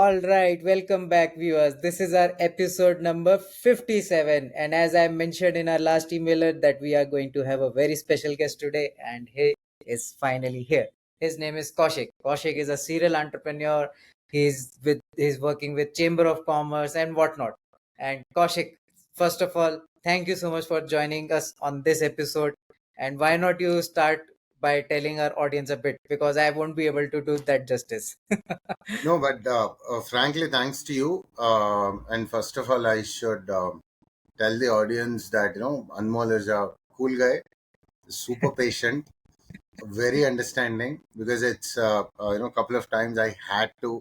All right, welcome back, viewers. This is our episode number 57. And as I mentioned in our last emailer, that we are going to have a very special guest today, and he is finally here. His name is Koushik. Koushik is a serial entrepreneur. He's working with Chamber of Commerce and whatnot. And Koushik, first of all, thank you so much for joining us on this episode. And why not you start by telling our audience a bit, because I won't be able to do that justice. No, but frankly, thanks to you. And first of all, I should tell the audience that Anmol is a cool guy, super patient, very understanding. Because it's a couple of times I had to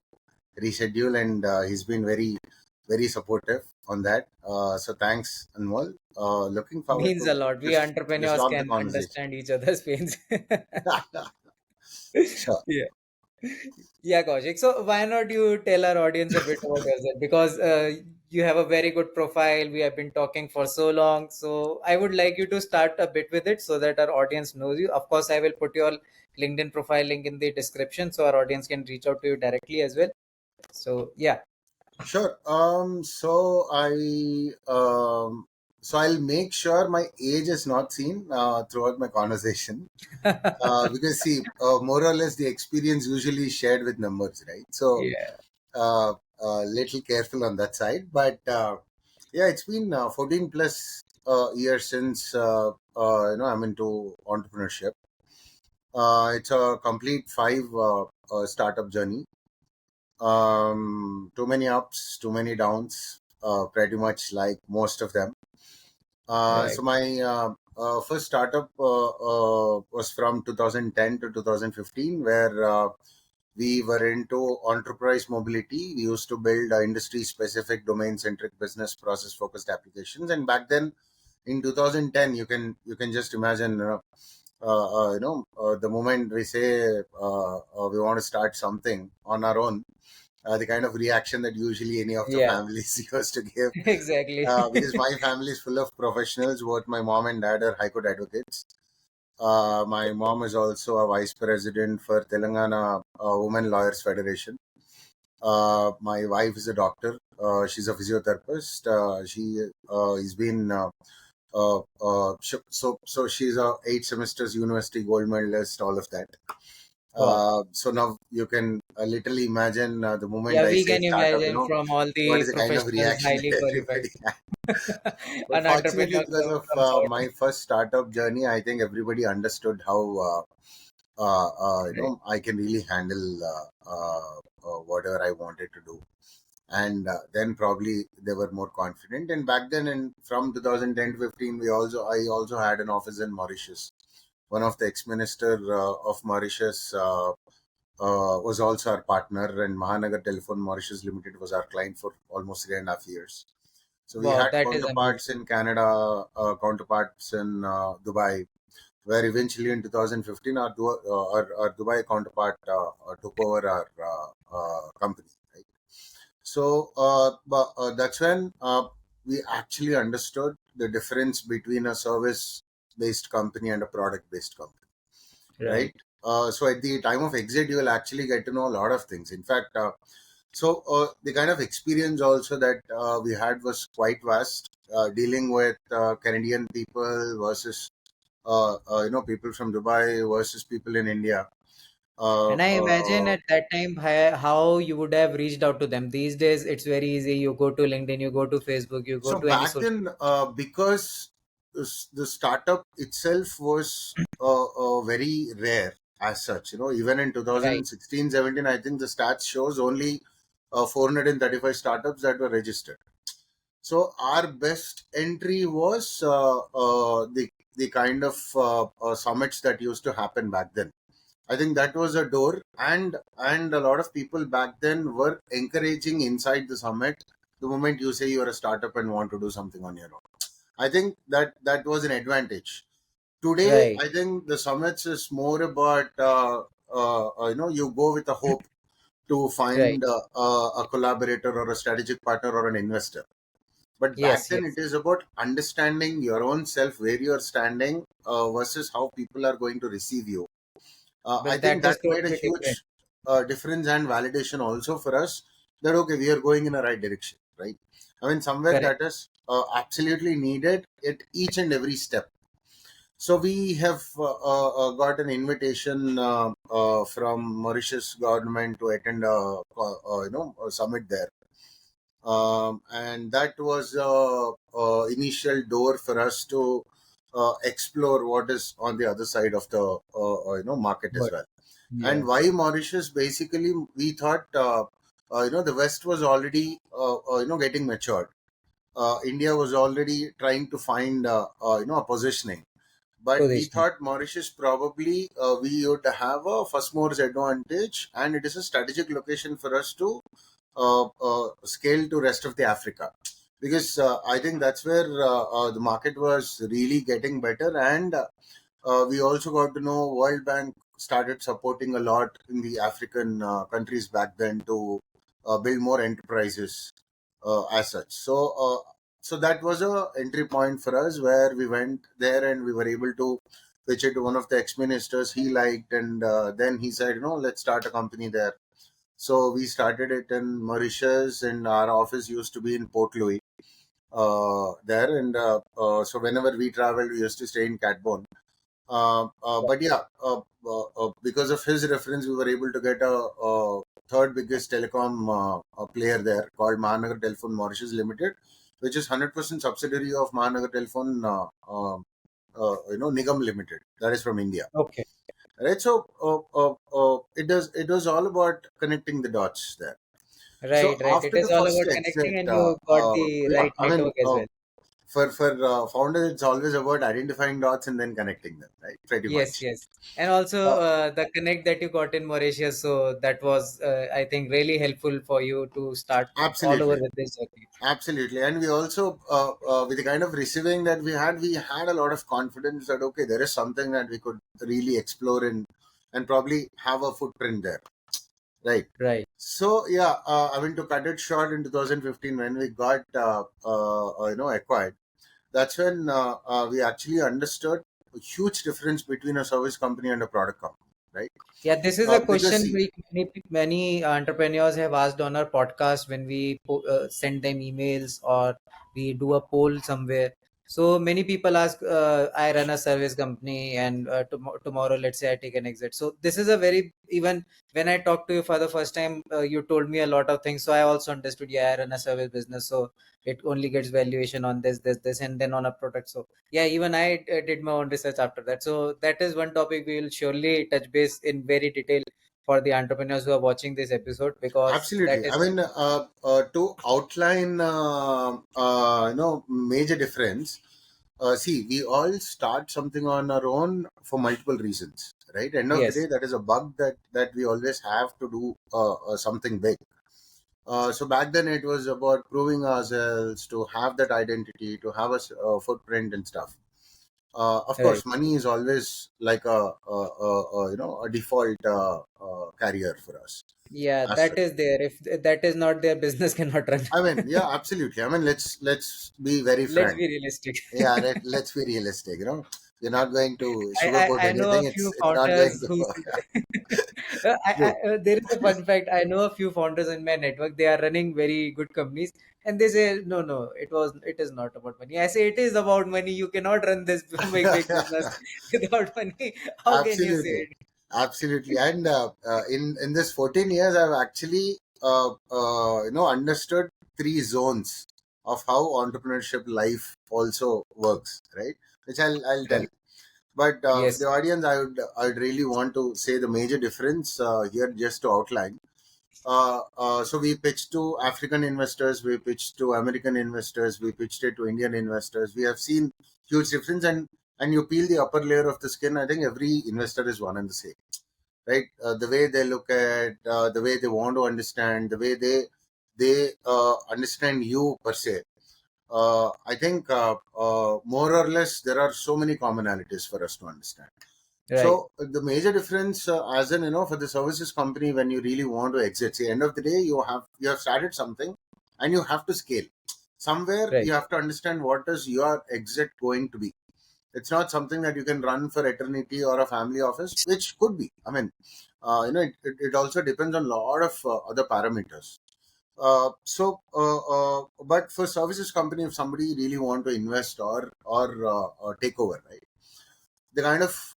reschedule, and he's been very supportive on that. So thanks, Anmol. Looking forward Means a to lot. We just entrepreneurs log the can conversation. understand each other's pains. Sure. Yeah. Yeah, Kaushik. So why not you tell our audience a bit about yourself? Because you have a very good profile. We have been talking for so long. So I would like you to start a bit with it so that our audience knows you. Of course, I will put your LinkedIn profile link in the description so our audience can reach out to you directly as well. So yeah. Sure. So I'll make sure my age is not seen throughout my conversation, because see, more or less the experience usually is shared with numbers, right? So Yeah. little careful on that side, but yeah, it's been 14 plus years since I'm into entrepreneurship. It's a complete five startup journey. Too many ups, too many downs, pretty much like most of them. Right. So my first startup was from 2010 to 2015, where we were into enterprise mobility. We used to build industry-specific, domain-centric, business process-focused applications. And back then, in 2010, you can just imagine, the moment we say we want to start something on our own, the kind of reaction that usually any of the Yeah. families used to give. Exactly. Because my family is full of professionals. Both my mom and dad are High Court advocates. My mom is also a vice president for Telangana Women Lawyers Federation. My wife is a doctor. She's a physiotherapist. She has been so she's a 8 semesters university gold medalist. All of that. Wow. So now you can literally imagine the moment Yeah, I we say can startup. imagine from all What the is the kind of professionals reaction highly that qualified. everybody has. But An fortunately, entrepreneur because of comes out. my first startup journey, I think everybody understood how Right. I can really handle whatever I wanted to do. And then probably they were more confident. And back then, and from 2010 to 15, I also had an office in Mauritius. One of the ex-minister of Mauritius was also our partner, and Mahanagar Telephone Mauritius Limited was our client for almost 3.5 years. So we Wow, had that is counterparts amazing. in Canada, counterparts in Dubai, where eventually in 2015 our Dubai counterpart took over our company. Right? So that's when we actually understood the difference between a service-based company and a product-based company, right? Right. So at the time of exit, you will actually get to know a lot of things. In fact, the kind of experience also that we had was quite vast, dealing with Canadian people versus people from Dubai versus people in India. Uh, And I imagine uh, at that time how you would have reached out to them. These days, it's very easy. You go to LinkedIn, you go to Facebook, you go so to any back social. then, because the startup itself was very rare as such. Even in Right. 2016, 17, I think the stats shows only 435 startups that were registered. So our best entry was the kind of summits that used to happen back then. I think that was a door, and a lot of people back then were encouraging inside the summit. The moment you say you're a startup and want to do something on your own, I think that was an advantage. Today, Right. I think the summits is more about you go with a hope to Right. find a collaborator or a strategic partner or an investor. But back Yes. then, it Yes. is about understanding your own self, where you are standing versus how people are going to receive you. I But think that is that made a totally different. huge difference and validation also for us. that okay, we are going in a right direction, right? I mean, somewhere Correct. that is absolutely needed at each and every step. So we have got an invitation from Mauritius government to attend a summit there, and that was initial door for us to explore what is on the other side of the market as But well. And yes, why Mauritius? Basically, we thought the West was already getting matured. India was already trying to find a positioning, but we positioning. thought Mauritius probably we would have a first movers advantage, and it is a strategic location for us to scale to rest of the Africa, because I think that's where the market was really getting better, and we also got to know World Bank started supporting a lot in the African countries back then to build more enterprises as such. So that was a entry point for us where we went there and we were able to pitch it to one of the ex-ministers he liked, and then he said, let's start a company there. So we started it in Mauritius, and our office used to be in Port Louis there. And so whenever we traveled, we used to stay in Catbone. But yeah, because of his reference, we were able to get a third biggest telecom player there called Mahanagar Telephone Mauritius Limited, which is 100% subsidiary of Mahanagar Telephone Nigam Limited. That is from India, Okay. right? So it was all about connecting the dots there. So Right, right. It after the is all first about exit, connecting, and you got the yeah, right I mean, network as well. for founders, it's always about identifying dots and then connecting them, right? Pretty Yes, much. yes. And also Uh, the connect that you got in Mauritius, so that was, I think, really helpful for you to start all over Absolutely. with this journey. Absolutely. And we also, with the kind of receiving that we had a lot of confidence that, okay, there is something that we could really explore and probably have a footprint there. Right. Right. So, yeah, I mean, to cut it short, in 2015, when we got, acquired, that's when we actually understood a huge difference between a service company and a product company, right? Yeah, this is a Because, question see, many entrepreneurs have asked on our podcast when we send them emails or we do a poll somewhere. So many people ask, I run a service company, and tomorrow, let's say I take an exit. So this is a very, even when I talked to you for the first time, you told me a lot of things. So I also understood, yeah, I run a service business. So it only gets valuation on this, and then on a product. So yeah, even I did my own research after that. So that is one topic we will surely touch base in very detail for the entrepreneurs who are watching this episode, because that absolutely. I is mean, to outline, major difference. See, we all start something on our own for multiple reasons, right? End of the day, yes, that is a bug that we always have to do something big. So back then, it was about proving ourselves to have that identity, to have a footprint and stuff. Of right. course, money is always like a default carrier for us Yeah, as that such. is there. If that is not there, business cannot run. I mean, yeah, absolutely. I mean, let's be very Let's frank. be realistic. Yeah, let's be realistic. We're not going to sugarcoat I know a anything. few It's not going founders to who true. there is a fun fact. I know a few founders in my network. They are running very good companies, and they say, no, no, it is not about money. I say it is about money. You cannot run this big business without money. How can you say Absolutely, it? absolutely. And in this 14 years, I've actually understood three zones of how entrepreneurship life also works, right? Which I'll tell. Correct. But for the Yes, audience, I would really want to say the major difference here, just to outline. So we pitched to African investors, we pitched to American investors, we pitched it to Indian investors. We have seen huge difference, and you peel the upper layer of the skin. I think every investor is one and the same, right? The way they look at, the way they want to understand, the way they understand you per se. I think more or less there are so many commonalities for us to understand. right. So the major difference, as in for the services company, when you really want to exit, see, end of the day, you have started something, and you have to scale. Somewhere Right. you have to understand what is your exit going to be. It's not something that you can run for eternity or a family office, which could be. I mean, it also depends on a lot of other parameters. But for services company, if somebody really want to invest or take over, right? The kind of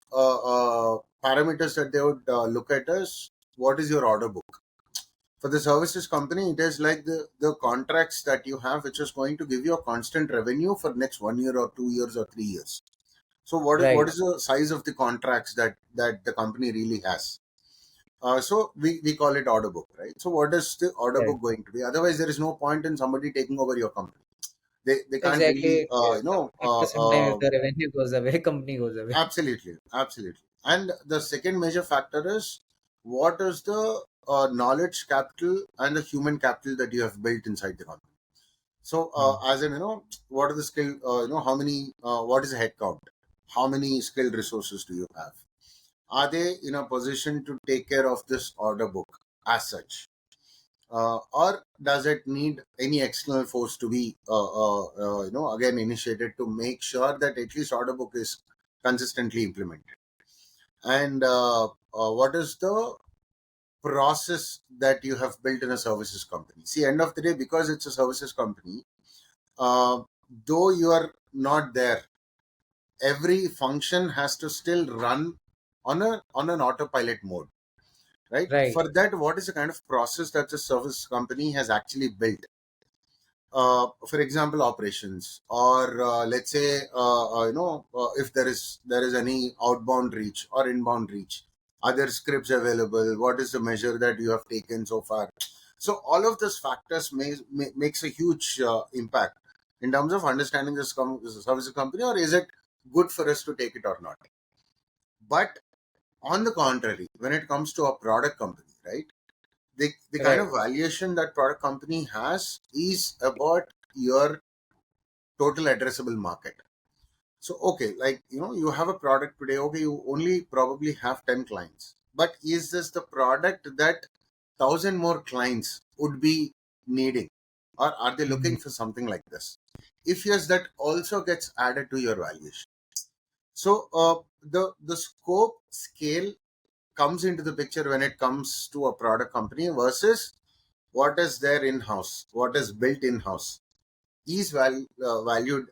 parameters that they would look at is, what is your order book? For the services company, it is like the contracts that you have, which is going to give you a constant revenue for next 1 year or 2 years or 3 years. So what Right. is the size of the contracts that the company really has? So we call it order book, right? So what is the order Right. book going to be? Otherwise, there is no point in somebody taking over your company. They can't really Exactly. After some time, if the revenue goes away, company goes away. absolutely, absolutely. And the second major factor is, what is the knowledge capital and the human capital that you have built inside the company. So, Hmm. as in, what are the skill, how many, what is the headcount? How many skilled resources do you have? Are they in a position to take care of this order book as such? Or does it need any external force to be, again initiated to make sure that at least order book is consistently implemented? And what is the process that you have built in a services company? See, end of the day, because it's a services company, uh, though you are not there, every function has to still run on an autopilot mode, right? Right. For that, what is the kind of process that the service company has actually built? For example, operations, or let's say, if there is any outbound reach or inbound reach, are there scripts available? What is the measure that you have taken so far? So all of those factors makes a huge impact in terms of understanding this service company, or is it good for us to take it or not? But on the contrary, when it comes to a product company, right, the kind Right. of valuation that product company has is about your total addressable market. So, okay, like, you have a product today, okay, you only probably have 10 clients. But is this the product that 1,000 more clients would be needing? Or are they Mhm. looking for something like this? If yes, that also gets added to your valuation. So, the scope scale comes into the picture when it comes to a product company versus what is there in house, what is built in house is valued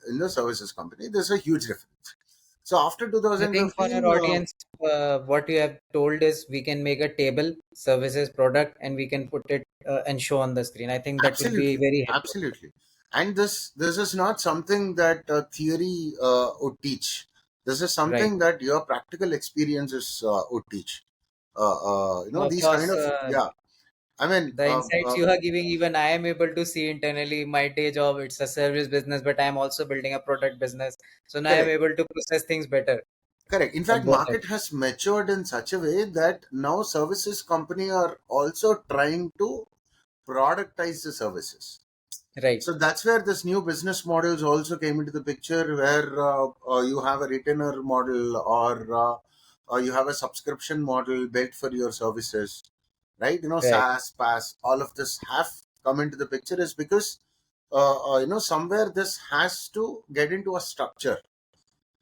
in the services company. There's a huge difference. So after I think for our 2015, audience, what you have told is we can make a table, services, product, and we can put it and show on the screen. I think that will be absolutely, very helpful. absolutely. And this is not something that theory would teach. This is Right. something that your practical experiences would teach. No, of These kind course, of, yeah. I mean, the insights you are giving, even I am able to see internally. My day job, it's a service business, but I am also building a product business. So now I am correct, able to process things better correct. In from fact, both market ends. has matured in such a way that now services company are also trying to productize the services. Right. So that's where this new business models also came into the picture, where you have a retainer model, or you have a subscription model built for your services, right? Right. SaaS, PaaS, all of this have come into the picture is because somewhere this has to get into a structure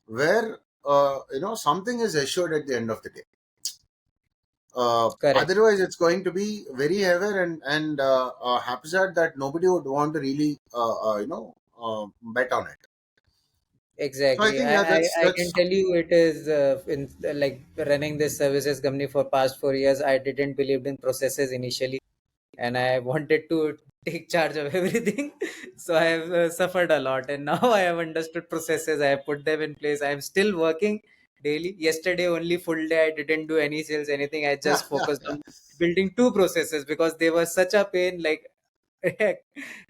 where something is assured at the end of the day. Correct. Otherwise, it's going to be very heavy and haphazard that nobody would want to really bet on it. So I Exactly. think, yeah, I can that's tell you it is in like running this services company for past 4 years. I didn't believe in processes initially, and I wanted to take charge of everything. So I have suffered a lot, and now I have understood processes. I have put them in place. I am still working daily. Yesterday only full day. I didn't do any sales, anything. I yeah, just yeah. focused on building two processes because they were such a pain. Like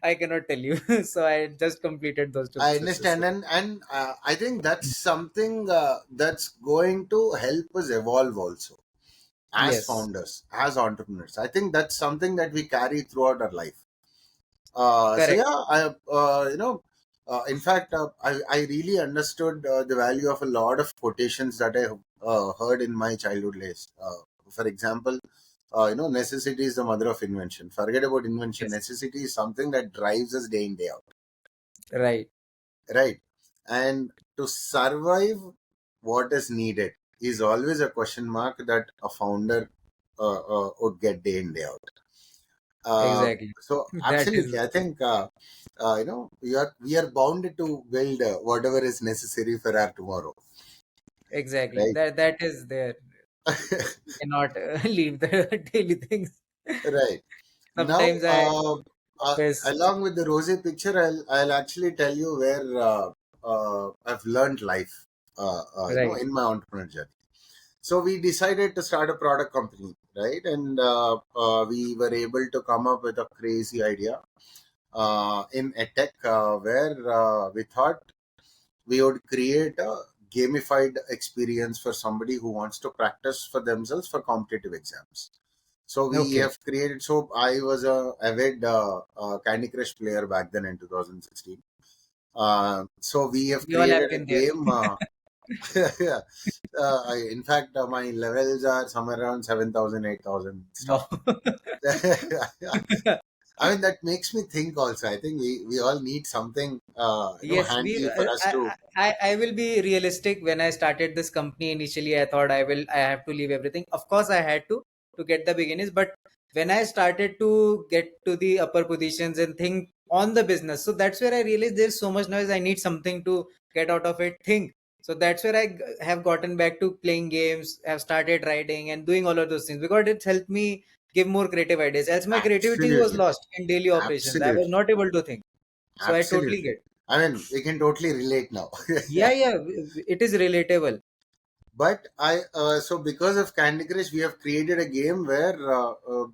I cannot tell you. So I just completed those two I processes. understand, So, and I think that's something that's going to help us evolve also as yes. founders, as entrepreneurs. I think that's something that we carry throughout our life. So Correct. yeah, in fact, I really understood the value of a lot of quotations that I heard in my childhood days. For example, necessity is the mother of invention. Forget about invention. Yes. Necessity is something that drives us day in, day out, Right. right? And to survive, what is needed is always a question mark that a founder would get day in, day out. Exactly. So That is absolutely, I think we are bound to build whatever is necessary for our tomorrow, exactly right? that is there. You cannot leave the daily things. Right. Now, Sometimes I yes, along with the rosy picture, I'll actually tell you where I've learned life, right. in my entrepreneur journey. So we decided to start a product company, right? And we were able to come up with a crazy idea in edtech, where we thought we would create a gamified experience for somebody who wants to practice for themselves for competitive exams. So we Okay. have created. So I was a avid Candy Crush player back then in 2016. So we have We all have created a been there. game. Yeah. In fact, my levels are somewhere around 7,000, 8,000 stuff. Wow. I mean, that makes me think also. I think we all need something, Yes, we. handy for us to. I will be realistic. When I started this company initially, I thought I have to leave everything. Of course, I had to get the beginnings. But when I started to get to the upper positions and think on the business, so that's where I realized there's so much noise. I need something to get out of it. Think. So that's where have gotten back to playing games. Have started writing and doing all of those things because it's helped me give more creative ideas. Else my creativity was Absolutely. lost in daily operations. I was Absolutely. not able to think. So I totally Absolutely. get. I mean, we can totally relate now. Yeah, yeah, it is relatable. But so because of Candy Crush, we have created a game where,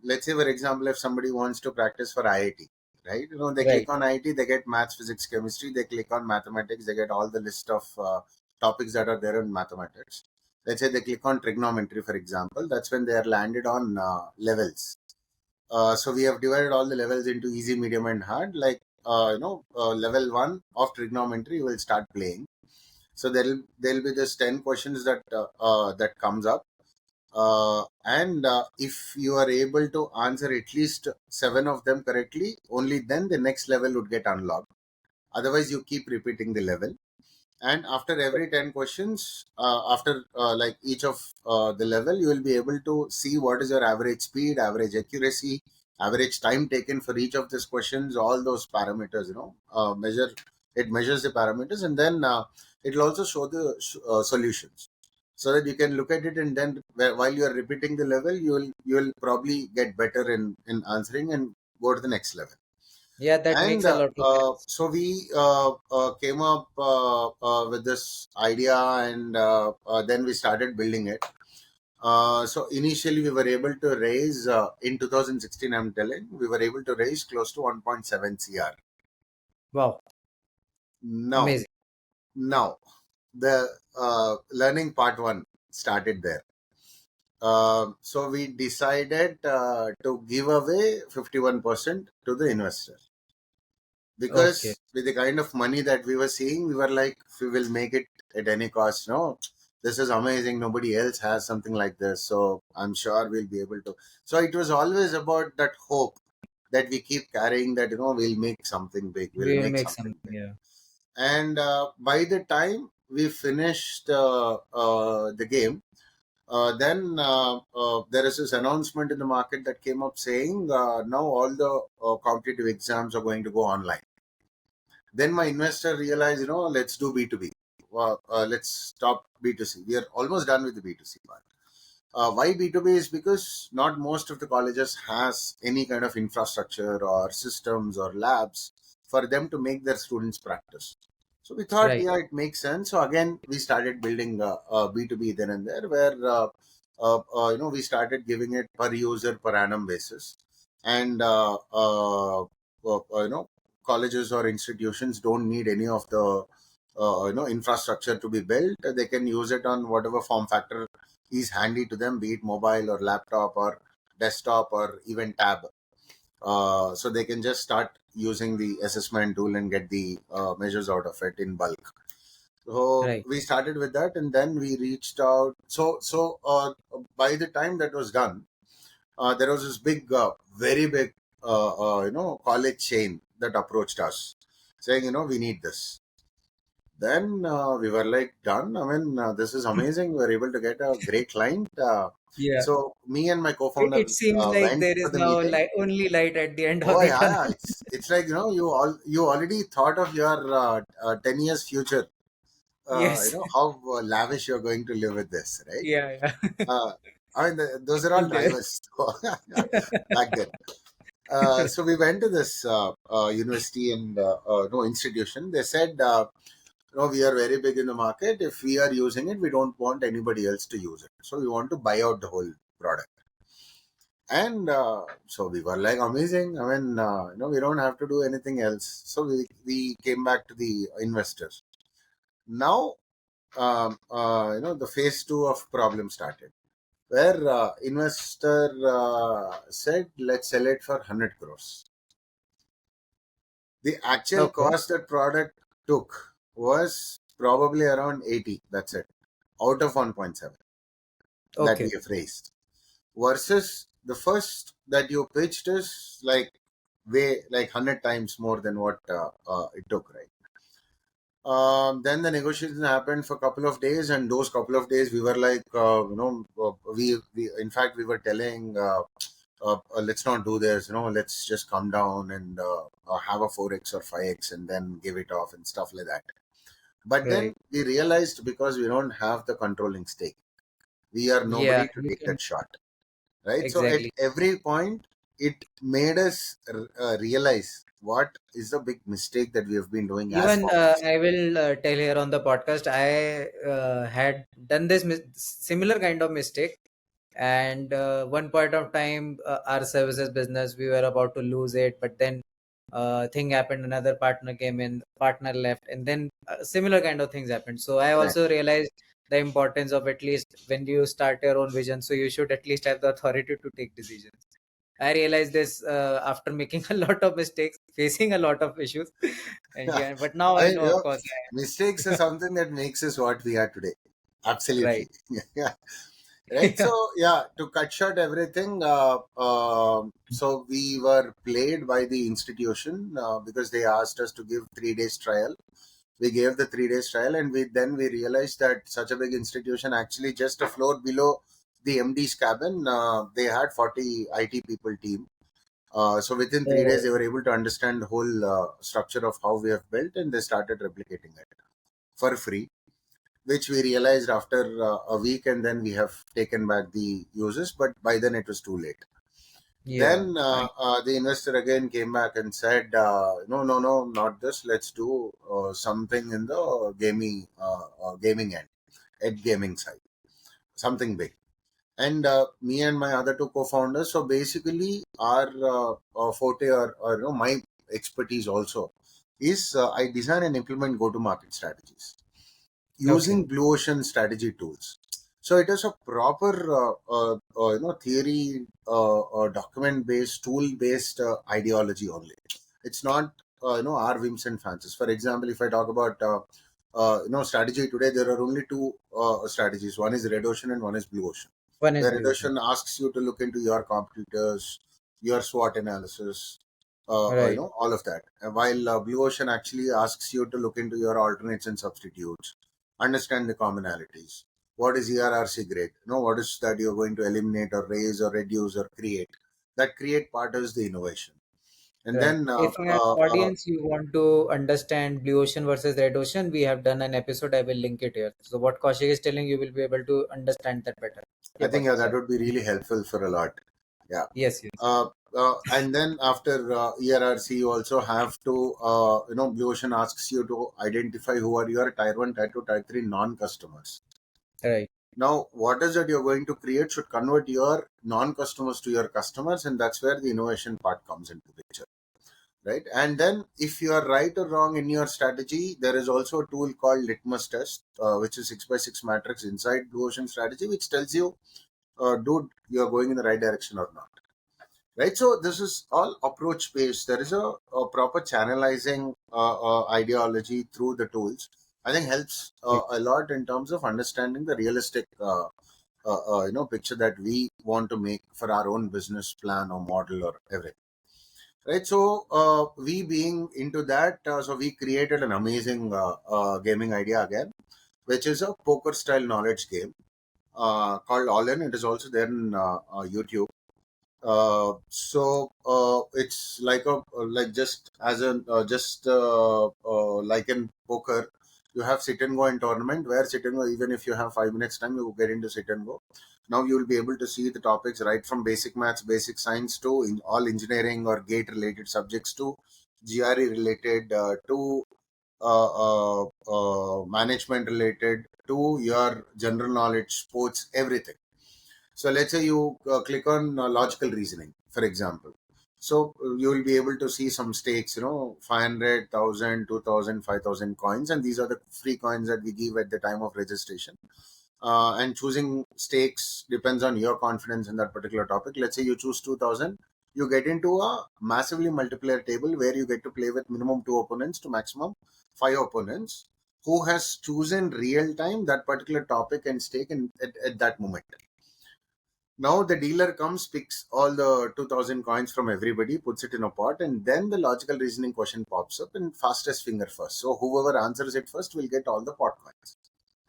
let's say, for example, if somebody wants to practice for IIT, right? They Right. click on IIT, they get maths, physics, chemistry. They click on mathematics, they get all the list of topics that are there in mathematics. Let's say they click on trigonometry, for example. That's when they are landed on levels. So we have divided all the levels into easy, medium, and hard. Like level one of trigonometry, you will start playing. So there'll be this 10 questions that comes up, and if you are able to answer at least seven of them correctly, only then the next level would get unlocked. Otherwise, you keep repeating the level, and after every 10 questions, after like each of the level, you will be able to see what is your average speed, average accuracy, average time taken for each of these questions. All those parameters, measure it measures the parameters, and then it will also show the solutions, so that you can look at it, and then while you are repeating the level, you will probably get better in answering and go to the next level. Yeah, that And makes a lot of sense. so we came up with this idea, and then we started building it. So initially we were able to raise, in 2016, I'm telling, we were able to raise close to 1.7 cr. Wow, Now, amazing. now the learning part one started there. So we decided to give away 51% to the investor, Okay, because with the kind of money that we were seeing, we were like, we will make it at any cost. No, this is amazing. Nobody else has something like this. So I'm sure we'll be able to. So it was always about that hope that we keep carrying, that, we'll make something big. We'll we will make make something something. big. Yeah. And by the time we finished the game, then there is this announcement in the market that came up saying, now all the competitive exams are going to go online. Then my investor realized, let's do B2B. Let's stop B2C. We are almost done with the B2C part. Why B2B is because not most of the colleges has any kind of infrastructure or systems or labs for them to make their students practice. So we thought, Right. yeah, it makes sense. So again, we started building B2B then and there, where we started giving it per user per annum basis, and colleges or institutions don't need any of the infrastructure to be built. They can use it on whatever form factor is handy to them, be it mobile or laptop or desktop or even tab. So they can just start using the assessment tool and get the measures out of it in bulk. So Right. we started with that, and then we reached out. So by the time that was done, there was this big, very big, college chain that approached us, saying, we need this. Then we were like, done. I mean, this is amazing. We're able to get a great client. Yeah. So me and my It, co-founder it seems like went there for is the now meeting. only light at the end of Oh the yeah, tunnel. yeah. It's like, you already thought of your 10 years future. Yes. How lavish you're going to live with this, right? Yeah, yeah. Uh, I mean, those are all Still there. drivers back then. So we went to this university and no institution. They said, no, we are very big in the market. If we are using it, we don't want anybody else to use it. So we want to buy out the whole product. And so we were like, amazing. I mean, we don't have to do anything else. So we came back to the investors. Now, the phase two of problem started, where investor said, let's sell it for 100 crores. The actual Okay. cost that product took was probably around 80. That's it, out of 1.7 that we Okay. have raised. Versus the first that you pitched is like way like 100 times more than what it took, right? Then the negotiation happened for a couple of days, and those couple of days we were like, we in fact we were telling, let's not do this, let's just come down and have a 4x or 5x and then give it off and stuff like that. But then Right. we realized, because we don't have the controlling stake, we are Yeah, nobody to you take can that shot, right? So at exactly. every point, it made us realize what is the big mistake that we have been doing as Even founders. I will tell here on the podcast, I had done this similar kind of mistake. And one point of time, our services business, we were about to lose it, but then thing happened. Another partner came in, partner left, and then similar kind of things happened. So I Right. also realized the importance of, at least when you start your own vision, so you should at least have the authority to take decisions. I realized this after making a lot of mistakes, facing a lot of issues, and Yeah. yeah. But now I I mean, know, of course, mistakes are something that makes us what we are today. right. Absolutely. Yeah. Right. So, Yeah. yeah, to cut short everything, so we were played by the institution because they asked us to give 3 days trial. We gave the 3 days trial, and we realized that such a big institution, actually just a floor below the MD's cabin, they had 40 IT people team. So within 3 days, they Oh, were able to understand the whole structure of how we have built, and they started replicating it for free, which we realized after a week, and then we have taken back the users. But by then, it was too late. yeah. Then I the investor again came back and said, "No, no, no, not this. Let's do something in the gaming end, at gaming side, something big." And me and my other two co-founders, so basically our forte, or my expertise also is, I design and implement go-to-market strategies okay. using blue ocean strategy tools. So it is a proper theory, document based, tool based ideology only. It's not our whims and fancies. For example, if I talk about strategy today, there are only two strategies. One is red ocean and one is blue ocean. One is Where red blue ocean. ocean asks you to look into your competitors, your SWOT analysis, Right. all of that. While blue ocean actually asks you to look into your alternates and substitutes, understand the commonalities. What is ERRC grade? What is that you're going to eliminate or raise or reduce or create? That create part is the innovation. And Right. then, If my audience you want to understand blue ocean versus red ocean, we have done an episode. I will link it here. So what Kaushik is telling, you will be able to understand that better. I Yeah, think, Kaushik. that Sorry. would be really helpful for a lot. Yeah. Yes. Yes. And then after ERRC, you also have to, Blue Ocean asks you to identify who are your tier 1, tier 2, tier 3 non customers. Right. Now, what is that you're going to create should convert your non-customers to your customers, and that's where the innovation part comes into picture, right? And then, if you are right or wrong in your strategy, there is also a tool called litmus test, which is 6x6 matrix inside Blue Ocean strategy, which tells you, dude, you are going in the right direction or not, right? So this is all approach based. There is a proper channelizing ideology through the tools. I think helps Right. a lot in terms of understanding the realistic picture that we want to make for our own business plan or model or everything, right? So we being into that, so we created an amazing gaming idea again, which is a poker style knowledge game. called All In. It is also there in YouTube. It's like a like just as a just like in poker, you have sit and go in tournament where sit and go. Even if you have 5 minutes time, you get into sit and go. Now you will be able to see the topics right from basic maths, basic science to in all engineering or gate related subjects to GRE related to management related to your general knowledge, sports, everything. So let's say you click on logical reasoning, for example. So you will be able to see some stakes, 500, 5,000 coins. And these are the free coins that we give at the time of registration. And choosing stakes depends on your confidence in that particular topic. Let's say you choose 2,000, you get into a massively multiplayer table where you get to play with minimum two opponents to maximum five opponents who has chosen real time that particular topic and stake at that moment. Now the dealer comes, picks all the 2,000 coins from everybody, puts it in a pot, and then the logical reasoning question pops up and fastest finger first. So whoever answers it first will get all the pot coins.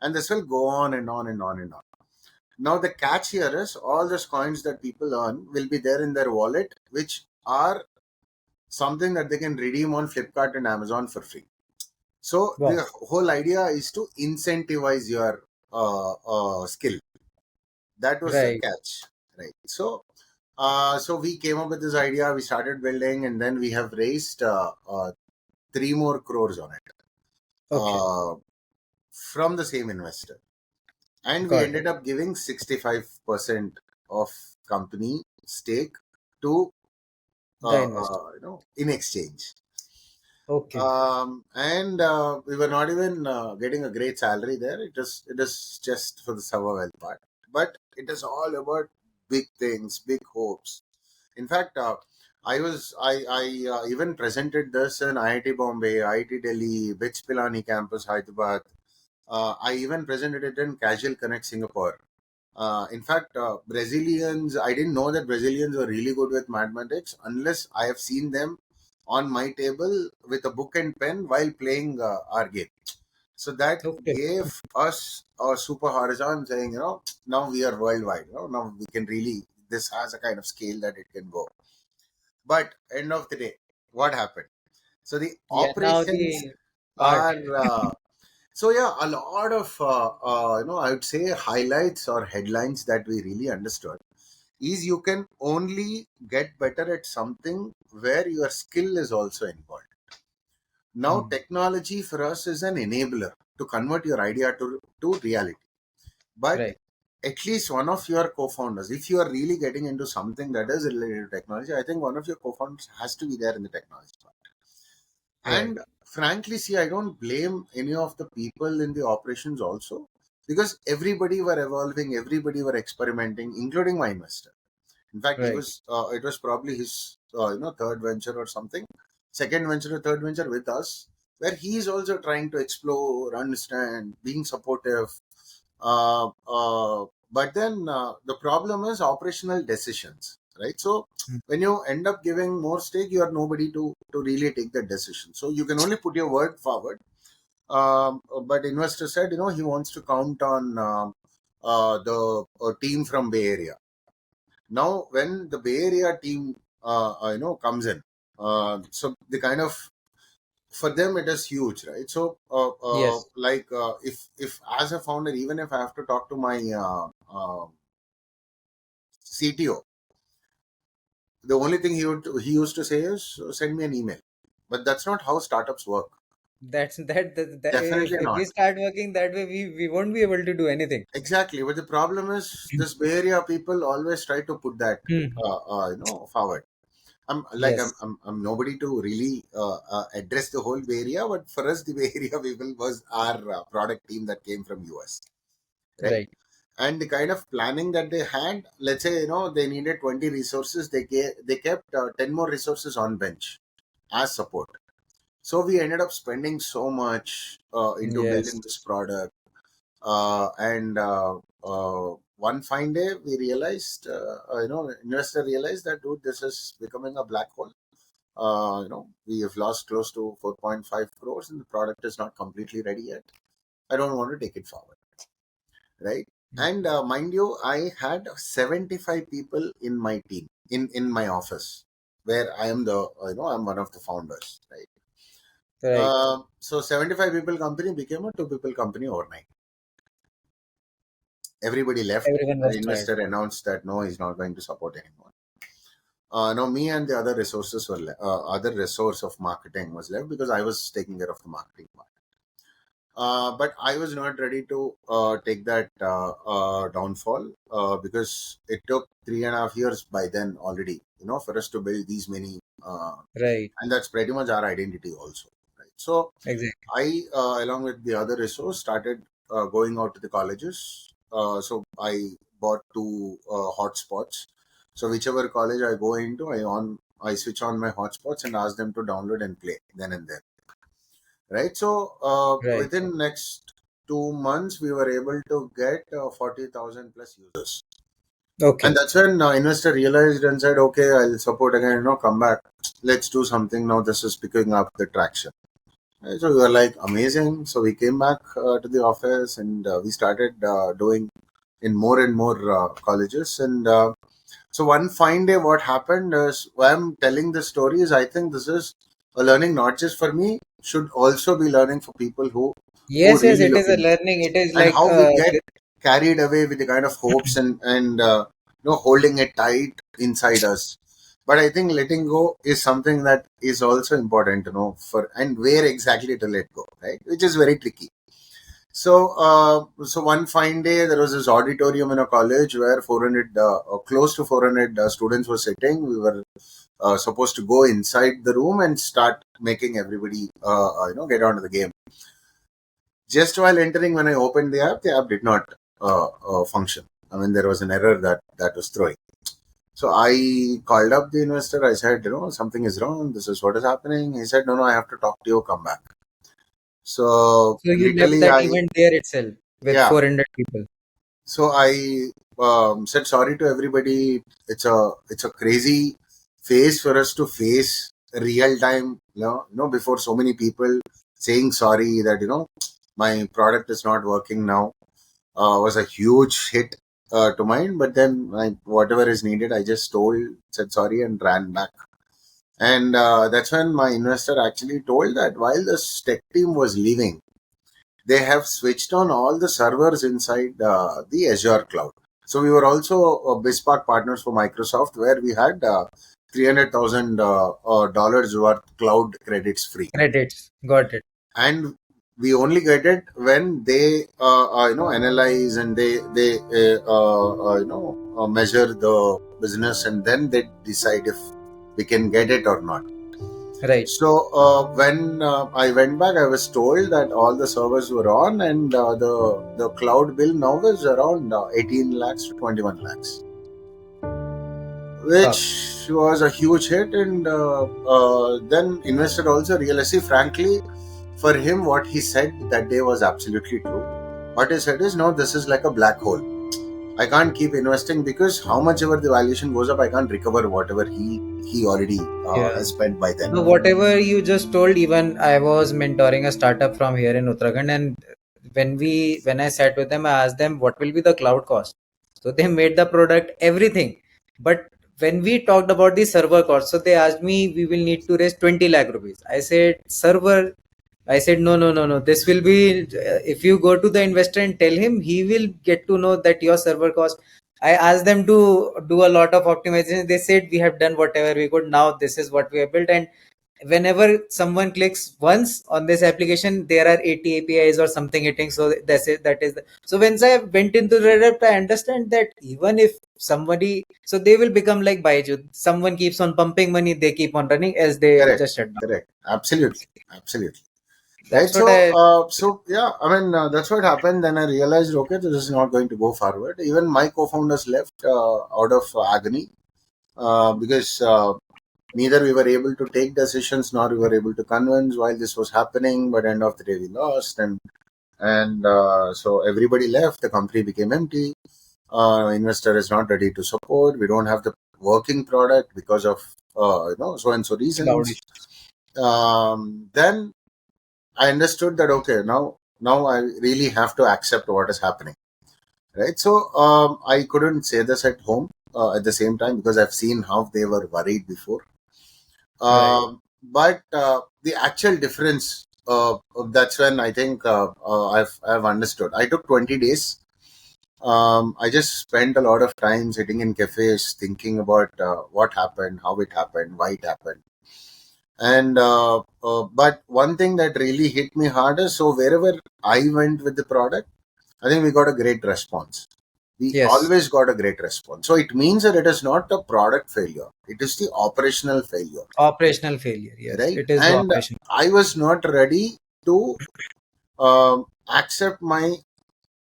And this will go on and on and on and on. Now the catch here is all those coins that people earn will be there in their wallet, which are something that they can redeem on Flipkart and Amazon for free. So Wow. the whole idea is to incentivize your skill. That was the Right. catch, right? So we came up with this idea. We started building, and then we have raised 3 more crores on it Okay. from the same investor, and we Got ended it. up giving 65% of company stake to The investor. in exchange. Okay. And we were not even getting a great salary there. It is just for the survival part, but it is all about big things, big hopes. In fact, I even presented this in IIT Bombay, IIT Delhi, Bich Pilani campus, Hyderabad. I even presented it in Casual Connect Singapore. In fact, Brazilians, I didn't know that Brazilians were really good with mathematics unless I have seen them on my table with a book and pen while playing our game. So that Okay. gave us a super horizon saying, now we are worldwide. Now we can really, this has a kind of scale that it can go. But end of the day, what happened? So the Yeah. Now operations the art. are so yeah, a lot of I would say highlights or headlines that we really understood is you can only get better at something where your skill is also involved. Now Hmm. technology for us is an enabler to convert your idea to reality. But Right. at least one of your co-founders, if you are really getting into something that is related to technology, I think one of your co-founders has to be there in the technology part. Right. And frankly, see, I don't blame any of the people in the operations also, because everybody were evolving, everybody were experimenting, including my investor. In fact, he Right. was it was probably his third venture or something, second venture or third venture with us, where he is also trying to explore, understand, being supportive. But then the problem is operational decisions, right? So Hmm. when you end up giving more stake, you are nobody to really take that decision. So you can only put your word forward. But investor said, he wants to count on the team from Bay Area. Now, when the Bay Area team, comes in, so the kind of for them it is huge, right? So Yes. if as a founder, even if I have to talk to my CTO, the only thing he used to say is send me an email. But that's not how startups work. That Definitely if we not. start working that way, we won't be able to do anything. Exactly. But the problem is this Bay Area people always try to put that Hmm. forward. Yes. I'm nobody to really address the whole Bay Area, but for us the Bay Area people was our product team that came from US, right? Right. And the kind of planning that they had, let's say they needed 20 resources, they kept 10 more resources on bench as support. So we ended up spending so much into Yes. building this product, and one fine day we realized, investor realized that, dude, this is becoming a black hole. We have lost close to 4.5 crores and the product is not completely ready yet. I don't want to take it forward, right? And mind you, I had 75 people in my team, in my office, where I am the, I'm one of the founders, right? Right. So 75 people company became a two people company overnight. Everybody left. Everyone The was tired. investor announced that no, he's not going to support anymore. No, me and the other resources were other resource of marketing was left because I was taking care of the marketing part. But I was not ready to take that downfall because it took 3.5 years by then already, for us to build these many, Right. and that's pretty much our identity also, right? So Exactly. I, along with the other resource, started going out to the colleges. So I bought two hotspots. So whichever college I go into, I switch on my hotspots and ask them to download and play then and there, right? So Right. within next 2 months, we were able to get 40,000 plus users, and Okay. that's when investor realized and said, "Okay, I'll support again. Come back. Let's do something now. This is picking up the traction." Right? So we were like, amazing. So we came back to the office and we started doing in more and more colleges. And so one fine day, what happened is, why I'm telling this story is, I think this is a learning not just for me, should also be learning for people who Yes, yes, really it is a looking, learning. It is and like how we get carried away with the kind of hopes and holding it tight inside us. But I think letting go is something that is also important to know for, and where exactly to let go, right? Which is very tricky. So, so one fine day, there was this auditorium in a college where 400, close to 400 students were sitting. We were supposed to go inside the room and start making everybody, get onto the game. Just while entering, when I opened the app did not function. I mean, there was an error that was throwing. So I called up the investor. I said, something is wrong. This is what is happening. He said, no, no, I have to talk to you. Come back. So so you left literally, that event there itself with yeah. 400 people. So I said sorry to everybody. It's a crazy phase for us to face real time. Before so many people saying sorry that my product is not working now was a huge hit to mine. But then whatever is needed, I just said sorry, and ran back. And that's when my investor actually told that while the tech team was leaving, they have switched on all the servers inside the Azure cloud. So we were also bespoke partners for Microsoft, where we had $300,000 worth cloud credits free, Credits. Got it. and we only get it when they analyze, and they measure the business, and then they decide if we can get it or not. Right. So when I went back, I was told that all the servers were on, and the cloud bill now is around 18 lakhs to 21 lakhs, Wow. which was a huge hit. And then investor also realized, see, frankly, for him, what he said that day was absolutely true. What he said is, no, this is like a black hole. I can't keep investing because how much ever the valuation goes up, I can't recover whatever he already Yeah. has spent by then. No, whatever you just told, even I was mentoring a startup from here in Uttarakhand, and when I sat with them, I asked them what will be the cloud cost. So they made the product everything, but when we talked about the server cost, so they asked me we will need to raise 20 lakh rupees. I said server. I said no, no, no, no. This will be if you go to the investor and tell him, he will get to know that your server cost. I asked them to do a lot of optimization. They said we have done whatever we could. Now this is what we have built, and whenever someone clicks once on this application, there are 80 APIs or something hitting. So that's it. That is so once I went into Reddit, I understand that even if somebody, so they will become like Baiju. Someone keeps on pumping money, they keep on running, else they Correct, just shut down. correct, absolutely, absolutely. Right. That's what So, I. so yeah, I mean, that's what happened. Then I realized, okay, this is not going to go forward. Even my co-founders left out of agony because neither we were able to take decisions nor we were able to convince while this was happening. But end of the day, we lost, and so everybody left. The company became empty. Investor is not ready to support. We don't have the working product because of so and so Cloud reasons. issues. Then I understood that, okay, now I really have to accept what is happening. right? So I couldn't say this at home at the same time, because I've seen how they were worried before. Right. But the actual difference, that's when I think I've understood. I took 20 days. I just spent a lot of time sitting in cafes thinking about what happened, how it happened, why it happened. And but one thing that really hit me hard is, so wherever I went with the product, I think we got a great response. We Yes. always got a great response. So it means that it is not a product failure; it is the operational failure, Operational failure. Yes, right? it is the And operation. I was not ready to accept my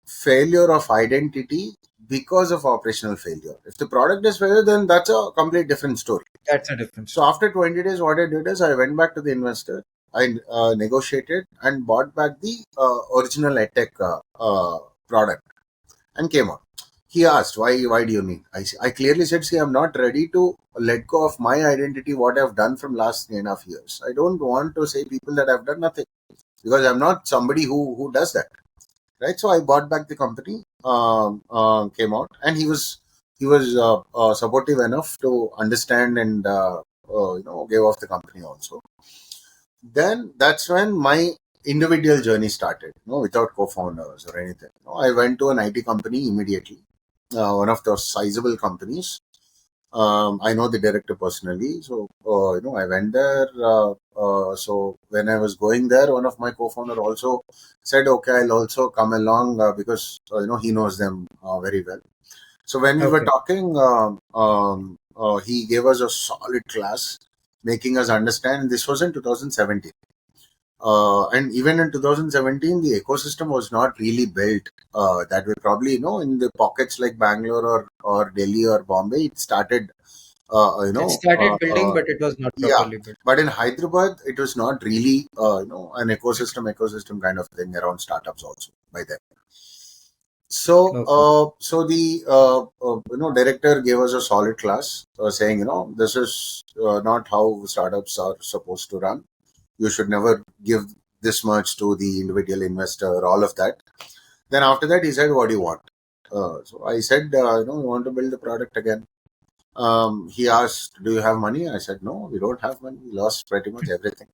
failure of identity because of operational failure. If the product is failure, then that's a complete different story. That's a different So story. after 20 days, what I did is I went back to the investor. I negotiated and bought back the original EdTech product and came out. He asked, why do you need? I clearly said, see, I'm not ready to let go of my identity, what I've done from last 3.5 years. I don't want to say people that I've done nothing, because I'm not somebody who does that, right? So I bought back the company, came out, and he was supportive enough to understand and gave off the company also. Then that's when my individual journey started, without co-founders or anything. I went to an IT company immediately, one of those sizable companies. I know the director personally, so I went there. So when I was going there, one of my co-founder also said, "Okay, I'll also come along because he knows them very well." So when we were Okay. talking, he gave us a solid class, making us understand. This was in 2017. And even in 2017, the ecosystem was not really built that way. Probably, in the pockets like Bangalore or Delhi or Bombay, it started, It started building, but it was not yeah. properly built. But in Hyderabad, it was not really, an ecosystem kind of thing around startups also by then. So, Okay. the director gave us a solid class, saying, this is not how startups are supposed to run. You should never give this much to the individual investor, all of that. Then after that, he said, what do you want? So I said, we want to build the product again. He asked, do you have money? I said, no, we don't have money. We lost pretty much everything.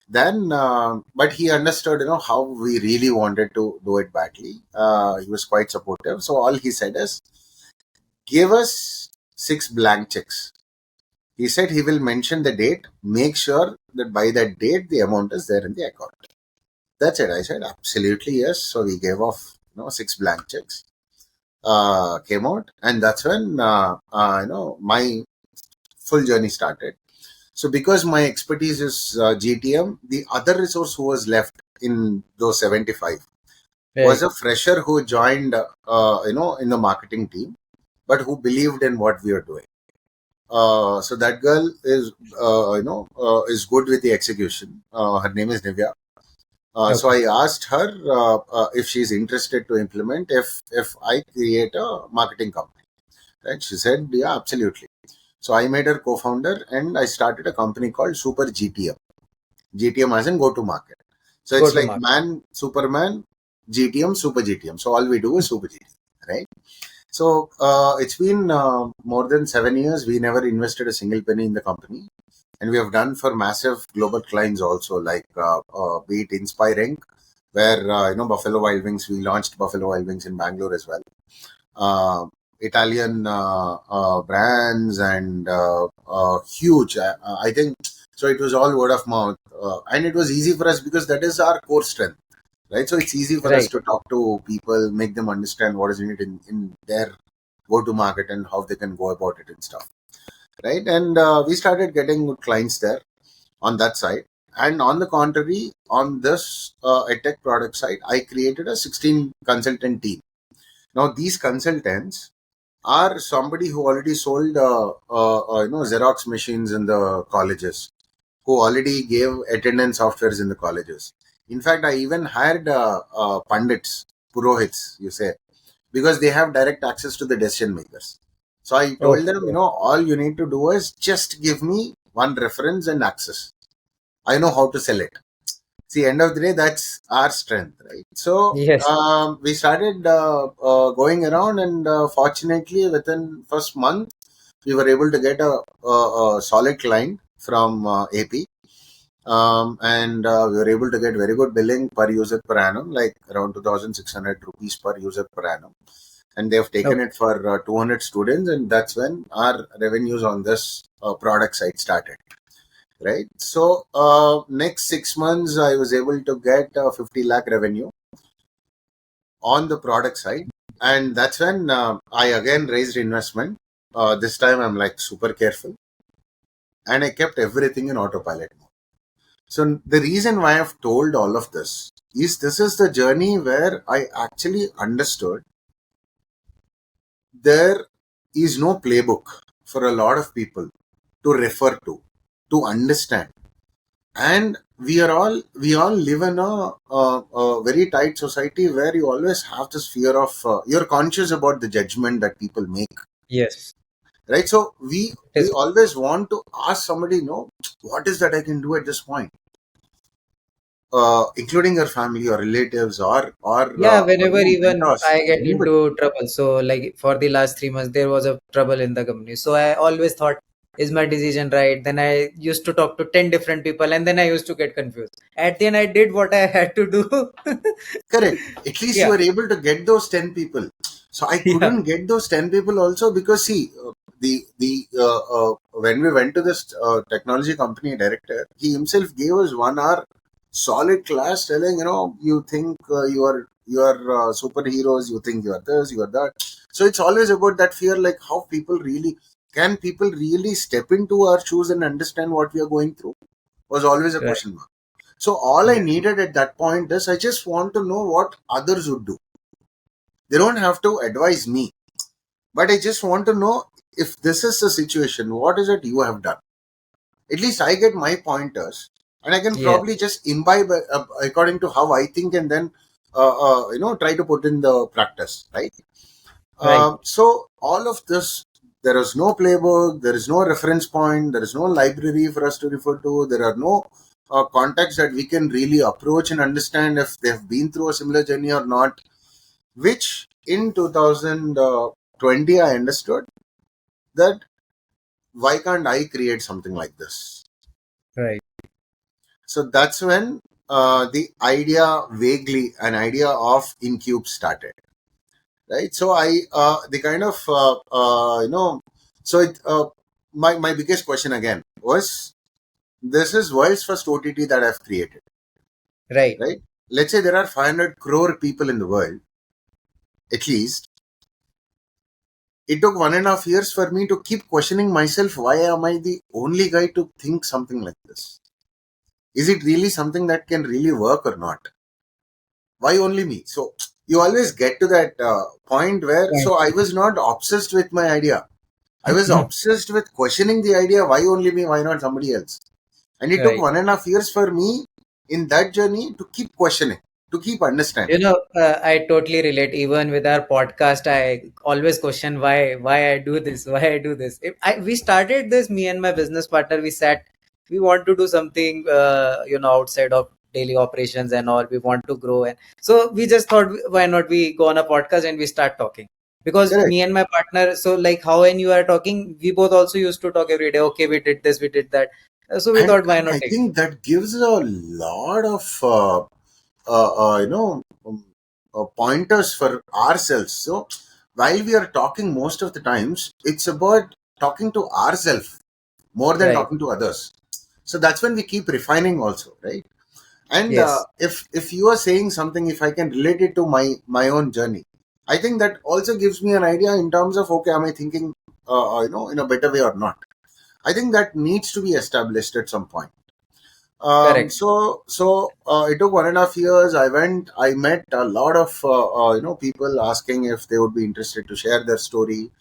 Then, but he understood, how we really wanted to do it badly. He was quite supportive. So all he said is, give us 6 blank checks. He said he will mention the date. Make sure that by that date, the amount is there in the account. That's it. I said, absolutely yes. So we gave off, 6 blank checks. Came out, and that's when my full journey started. So because my expertise is GTM, the other resource who was left in those 75 was Right. a fresher who joined, in the marketing team, but who believed in what we are doing. So that girl is good with the execution. Her name is Nivya. So Okay. I asked her if she's interested to implement if I create a marketing company. Right? She said, yeah, absolutely. So I made her co-founder, and I started a company called Super GTM. GTM as in go to market. So Go it's to like market. man, Superman, GTM, Super GTM. So all we do is Super GTM, right? So it's been more than 7 years. We never invested a single penny in the company, and we have done for massive global clients also, like be it Inspiring, where Buffalo Wild Wings. We launched Buffalo Wild Wings in Bangalore as well. Uh, Italian brands and huge. I think so. It was all word of mouth, and it was easy for us because that is our core strength, right? So it's easy for us Right. to talk to people, make them understand what is in it in their go to market and how they can go about it and stuff, right? And we started getting good clients there on that side. And on the contrary, on this edtech product side, I created a 16 consultant team. Now these consultants are somebody who already sold Xerox machines in the colleges, who already gave attendance softwares in the colleges. In fact, I even hired pandits, purohits, you say, because they have direct access to the decision makers. So I told them, Okay. all you need to do is just give me one reference and access. I know how to sell it. See, end of the day, that's our strength, right? So Yes. we started going around, and fortunately, within first month, we were able to get a solid client from AP, and we were able to get very good billing per user per annum, like around 2,600 rupees per user per annum. And they have taken Okay. it for 200 students, and that's when our revenues on this product side started. Right. So next 6 months, I was able to get 50 lakh revenue on the product side, and that's when I again raised investment. This time I'm like super careful, and I kept everything in autopilot mode. So the reason why I've told all of this is the journey where I actually understood there is no playbook for a lot of people to refer to understand. And we all live in a very tight society where you always have this fear of you're conscious about the judgment that people make, Yes. right? So we It we is. always want to ask somebody, no, what is that I can do at this point, including your family or relatives Yeah, or whenever even mentors, I get anybody. into trouble. So like for the last 3 months, there was a trouble in the company. So I always thought, is my decision right? Then I used to talk to 10 different people and then I used to get confused. At the end, I did what I had to do. Correct. At least you Yeah. were able to get those 10 people. So I Yeah. couldn't get those 10 people also because, see, when we went to this technology company director, he himself gave us 1 hour solid class telling, you think you are superheroes, you think you are this, you are that. So it's always about that fear, like how people really step into our shoes and understand what we are going through, was always a Right. question mark. So all I Yeah. needed at that point is I just want to know what others would do. They don't have to advise me, but I just want to know if this is the situation, what is it you have done? At least I get my pointers, and I can Yeah. probably just imbibe according to how I think, and then try to put in the practice, right? Right. So all of this, there is no playbook, there is no reference point, there is no library for us to refer to, there are no contacts that we can really approach and understand if they have been through a similar journey or not. Which in 2020 I understood that why can't I create something like this? Right. So that's when the idea, vaguely, an idea of Incube started, right? So I the kind of so it my biggest question again was, this is world's first OTT that I've created, Right. right? Let's say there are 500 crore people in the world, at least. It took 1.5 years for me to keep questioning myself, why am I the only guy to think something like this? Is it really something that can really work or not? Why only me? So you always get to that point where, so I was not obsessed with my idea. I was Right. obsessed with questioning the idea, why only me, why not somebody else? And it took Right. 1.5 years for me in that journey to keep questioning, to keep understanding. I totally relate. Even with our podcast, I always question why I do this, why I do this. We started this, me and my business partner, we sat, we want to do something, outside of daily operations and all. We want to grow, and so we just thought, why not we go on a podcast and we start talking? Because Correct. me and my partner, so like how when you are talking, we both also used to talk every day. Okay, we did this, we did that. So we And, thought, why and not I take? think that gives a lot of pointers for ourselves. So while we are talking, most of the times it's about talking to ourselves more than Right. talking to others. So that's when we keep refining also, right? And Yes. if you are saying something, if I can relate it to my own journey, I think that also gives me an idea in terms of, okay, am I thinking in a better way or not? I think that needs to be established at some point. Correct. So it took 1.5 years. I met a lot of people asking if they would be interested to share their story,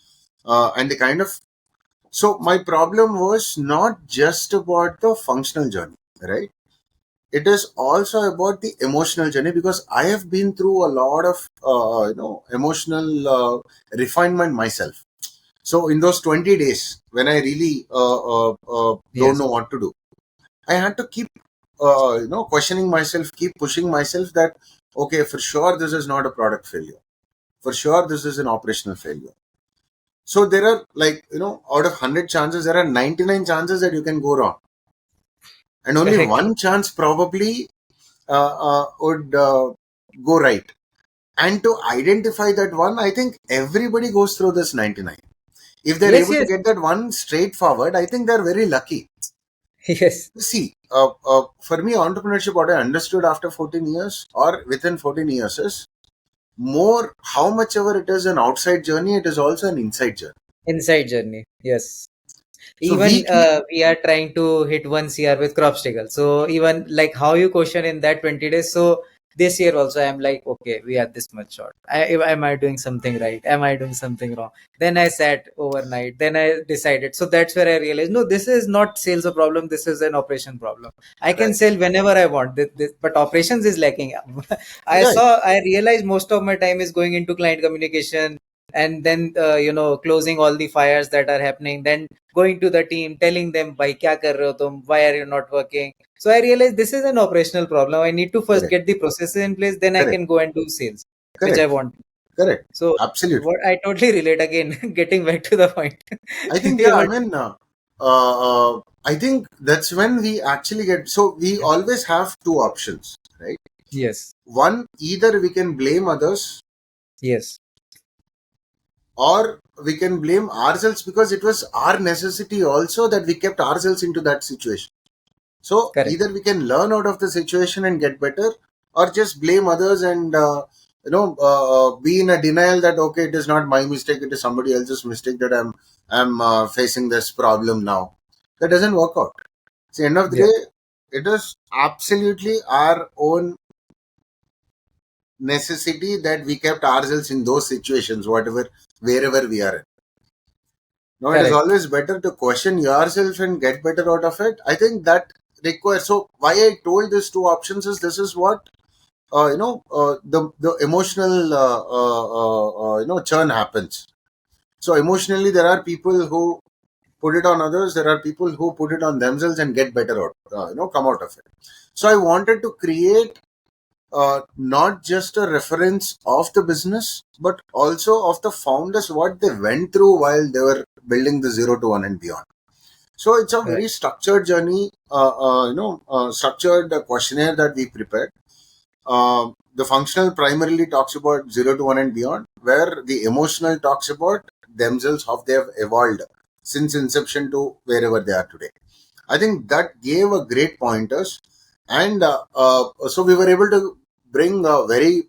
and the kind of. So my problem was not just about the functional journey, right? It is also about the emotional journey, because I have been through a lot of emotional refinement myself. So in those 20 days when I really don't Yes. know what to do, I had to keep questioning myself, keep pushing myself that, okay, for sure, this is not a product failure. For sure, this is an operational failure. So there are, like, out of 100 chances, there are 99 chances that you can go wrong. And only Correct. one chance probably would go right. And to identify that one, I think everybody goes through this 99. If they're Yes, able to yes, get that one straightforward, I think they're very lucky. yes. See, for me, entrepreneurship, what I understood after 14 years or within 14 years is more, how much ever it is an outside journey, it is also an inside journey. Inside journey. Yes. So we Even keep, we are trying to hit 1 CR with Crobstacle. So even like how you question in that 20 days. So this year also I'm like, okay, we are this much short. Am I doing something right? Am I doing something wrong? Then I sat overnight. Then I decided. So that's where I realized, no, this is not sales a problem. This is an operation problem. I can right, sell whenever I want. But operations is lacking. right, I realized most of my time is going into client communication, and then closing all the fires that are happening, then going to the team, telling them, "Bhai, kya kar rahe ho tum? Why are you not working?" So I realized this is an operational problem. I need to first correct, get the processes in place, then I correct, can go and do sales, which I correct, want. correct. So Absolutely. what I totally relate again, getting back to the point. I To think, be yeah, able to, I think that's when we actually get, so we always have two options, right? yes, One, either we can blame others yes, or we can blame ourselves because it was our necessity also that we kept ourselves into that situation. So correct. either we can learn out of the situation and get better, or just blame others and be in a denial that, okay, it is not my mistake, it is somebody else's mistake that I'm facing this problem now. That doesn't work out. At the end of the Yes, day, it is absolutely our own necessity that we kept ourselves in those situations, whatever, wherever we are in. Now, it is correct. always better to question yourself and get better out of it. I think that requires. So, why I told these two options is, this is what the emotional churn happens. So emotionally, there are people who put it on others. There are people who put it on themselves and get better out. Come out of it. So I wanted to create not just a reference of the business, but also of the founders, what they went through while they were building the 0 to 1 and beyond. So it's a Right, very structured journey, structured questionnaire that we prepared. The functional primarily talks about 0 to 1 and beyond, where the emotional talks about themselves, how they have evolved since inception to wherever they are today. I think that gave a great pointers, and so we were able to bring very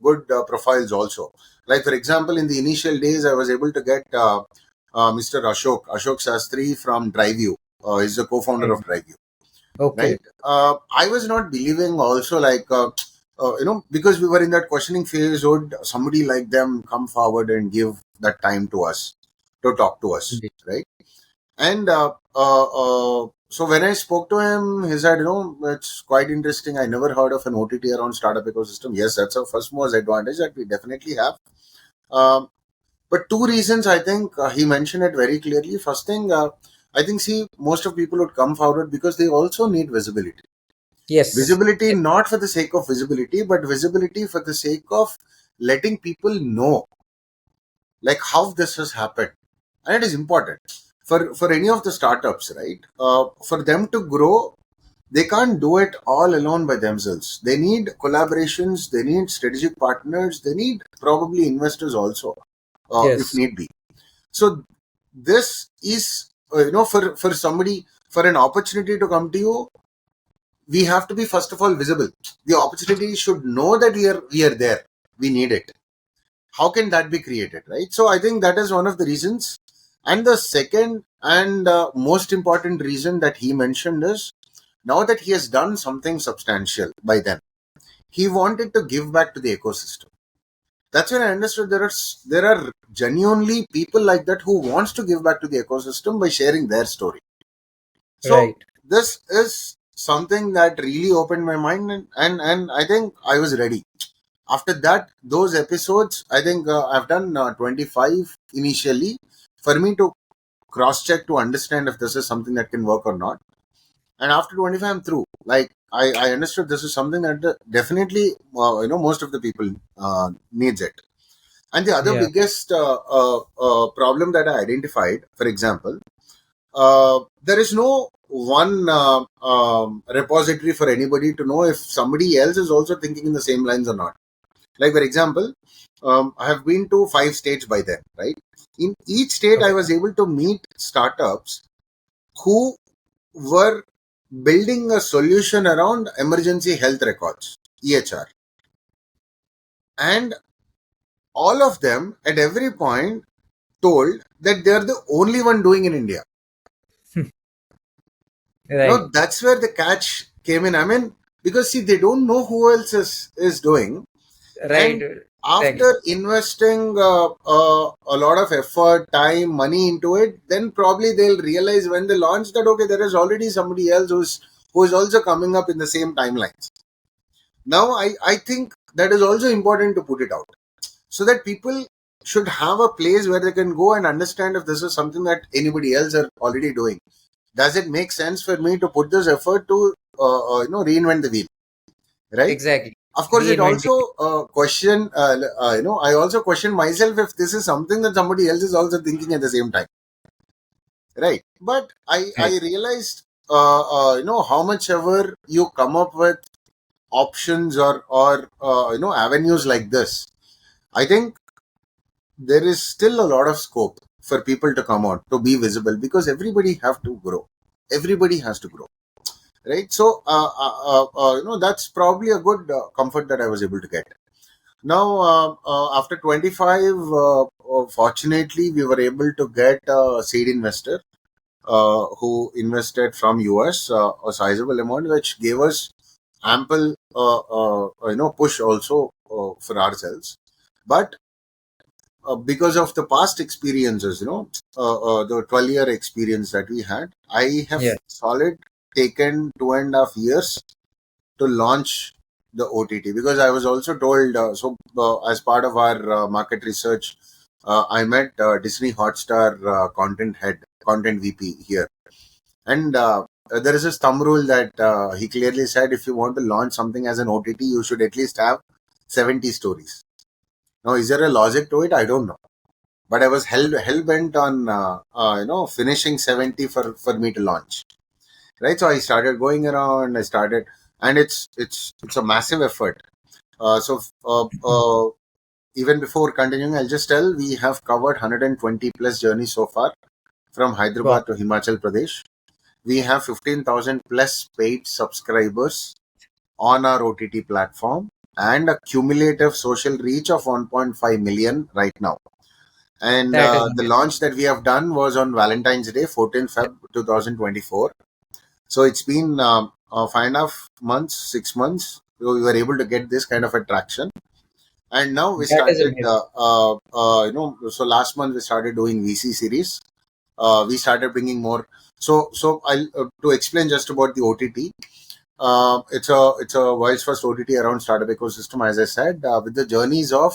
good profiles also. Like, for example, in the initial days, I was able to get Mr. Ashok Sastry from DriveU. He's the co-founder right. of DriveU, Okay. right? I was not believing also, like, because we were in that questioning phase, would somebody like them come forward and give that time to us to talk to us, Indeed. right? And so when I spoke to him, he said, it's quite interesting. I never heard of an OTT around startup ecosystem. Yes, that's our first most advantage that we definitely have. Um, but two reasons, I think he mentioned it very clearly. First thing, I think, see, most of people would come forward because they also need visibility. Yes, Visibility yes, not for the sake of visibility, but visibility for the sake of letting people know, like, how this has happened. And it is important for any of the startups, right? For them to grow, they can't do it all alone by themselves. They need collaborations, they need strategic partners, they need probably investors also, if yes, need be. So this is, for somebody, for an opportunity to come to you, we have to be first of all visible. The opportunity should know that we are there, we need it. How can that be created, right? So I think that is one of the reasons. And the second and most important reason that he mentioned is, now that he has done something substantial by then, he wanted to give back to the ecosystem. That's when I understood there are genuinely people like that who wants to give back to the ecosystem by sharing their story. So right. this is something that really opened my mind, and I think I was ready. After that, those episodes, I think I've done 25 initially for me to cross check to understand if this is something that can work or not. And after 25, I'm through. Like I understood this is something that definitely most of the people needs it. And the other Yeah. biggest problem that I identified, for example, there is no one repository for anybody to know if somebody else is also thinking in the same lines or not. Like, for example, I have been to 5 states by then, right? In each state, I Okay. was able to meet startups who were building a solution around emergency health records, EHR. And all of them at every point told that they're the only one doing in India. Right. That's where the catch came in. I mean, because see, they don't know who else is doing. Right. And Exactly. after investing a lot of effort, time, money into it, then probably they'll realize when they launch that, okay, there is already somebody else who's also coming up in the same timelines. Now, I think that is also important to put it out so that people should have a place where they can go and understand if this is something that anybody else are already doing. Does it make sense for me to put this effort to reinvent the wheel, right? Exactly. Of course, it Reinventing. also I also question myself if this is something that somebody else is also thinking at the same time, right? But I Right. realized how much ever you come up with options or avenues like this, I think there is still a lot of scope for people to come out to be visible because everybody have to grow. Everybody has to grow, right? So that's probably a good comfort that I was able to get. Now, after 25, fortunately, we were able to get a seed investor who invested from US a sizable amount, which gave us ample push also for ourselves. But because of the past experiences, the 12-year experience that we had, I have Yeah. solid taken 2.5 years to launch the OTT because I was also told. As part of our market research, I met Disney Hotstar content VP here, and there is this thumb rule that he clearly said if you want to launch something as an OTT, you should at least have 70 stories. Now, is there a logic to it? I don't know, but I was hell bent on finishing 70 for me to launch. Right, so I started going around. I started, and it's a massive effort. So even before continuing, I'll just tell we have covered 120 plus journeys so far from Wow. Hyderabad to Himachal Pradesh. We have 15,000 plus paid subscribers on our OTT platform and a cumulative social reach of 1.5 million right now. And That is the amazing. launch that we have done was on Valentine's Day, 14th Feb 2024. So it's been 5.5 months, 6 months. So we were able to get this kind of attraction. And now we That is started, amazing. so last month we started doing VC series. We started bringing more. So I'll to explain just about the OTT. It's a world's first OTT around startup ecosystem, as I said, with the journeys of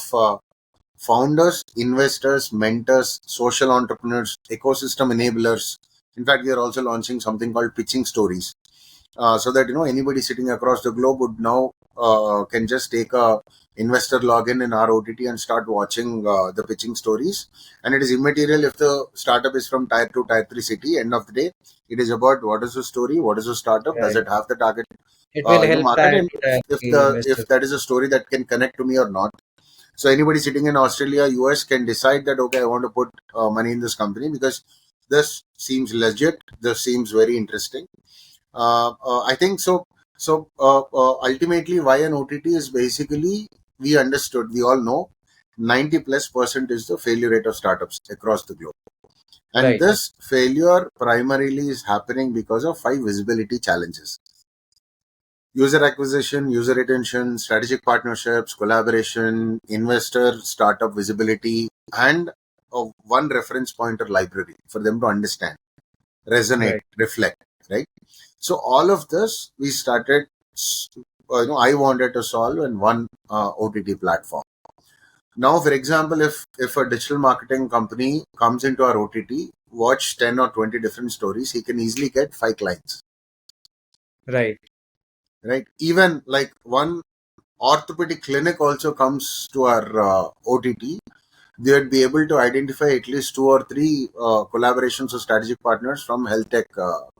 founders, investors, mentors, social entrepreneurs, ecosystem enablers. In fact, we are also launching something called pitching stories, so that anybody sitting across the globe would now can just take a investor login in our OTT and start watching the pitching stories. And it is immaterial if the startup is from tier 2, tier 3 city. End of the day, it is about what is the story, what is the startup, does Right. it have the target It will help market, tier and to tier if three the if investors. that is a story that can connect to me or not. So anybody sitting in Australia, US can decide that okay, I want to put money in this company because this seems legit, this seems very interesting. I think so. So ultimately, why an OTT is basically we understood, we all know, 90 plus percent is the failure rate of startups across the globe, and Right. this failure primarily is happening because of 5 visibility challenges: user acquisition, user retention, strategic partnerships, collaboration, investor startup visibility, and one reference pointer library for them to understand, resonate, Right. reflect, right? So all of this we started. I wanted to solve in one OTT platform. Now, for example, if a digital marketing company comes into our OTT, watch 10 or 20 different stories, he can easily get 5 clients. Right. right? Even like one orthopedic clinic also comes to our OTT. They would be able to identify at least two or three collaborations or strategic partners from health tech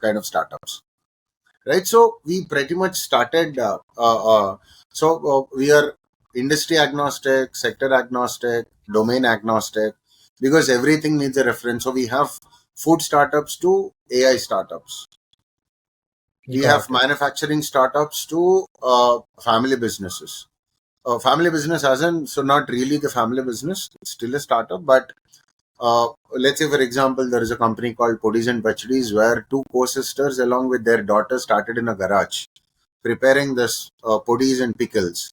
kind of startups, right? So we pretty much started. We are industry agnostic, sector agnostic, domain agnostic, because everything needs a reference. So we have food startups to AI startups. We have Got it. manufacturing startups to family businesses. Family business as in, so not really the family business, it's still a startup, but let's say, for example, there is a company called Podis and Pachadis where two co-sisters along with their daughter started in a garage preparing this podis and pickles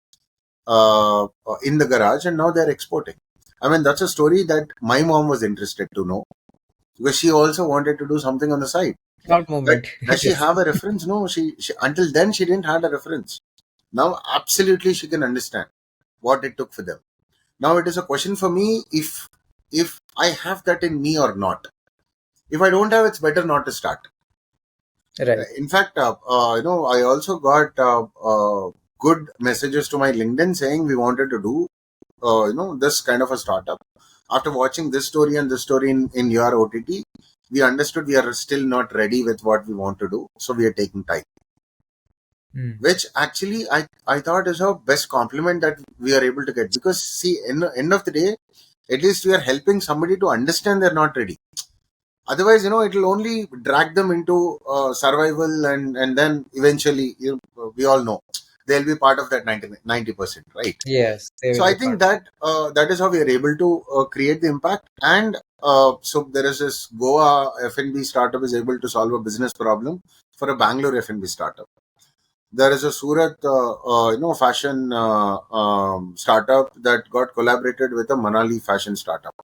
in the garage, and now they're exporting. I mean, that's a story that my mom was interested to know because she also wanted to do something on the side. Proud But moment. does she Yes. have a reference? No, she until then she didn't have a reference. Now, absolutely, she can understand what it took for them. Now, it is a question for me if I have that in me or not. If I don't have, it's better not to start. Right. In fact, I also got good messages to my LinkedIn saying we wanted to do, this kind of a startup. After watching this story and this story in your OTT, we understood we are still not ready with what we want to do. So we are taking time, Mm. which actually I thought is our best compliment that we are able to get. Because see, in the end of the day, at least we are helping somebody to understand they're not ready. Otherwise, it will only drag them into survival, and then eventually, we all know they'll be part of that 90%, right? Yes, they So will I be think part of it. that that is how we are able to create the impact. And so there is this Goa F&B startup is able to solve a business problem for a Bangalore F&B startup. There is a Surat, fashion startup that got collaborated with a Manali fashion startup.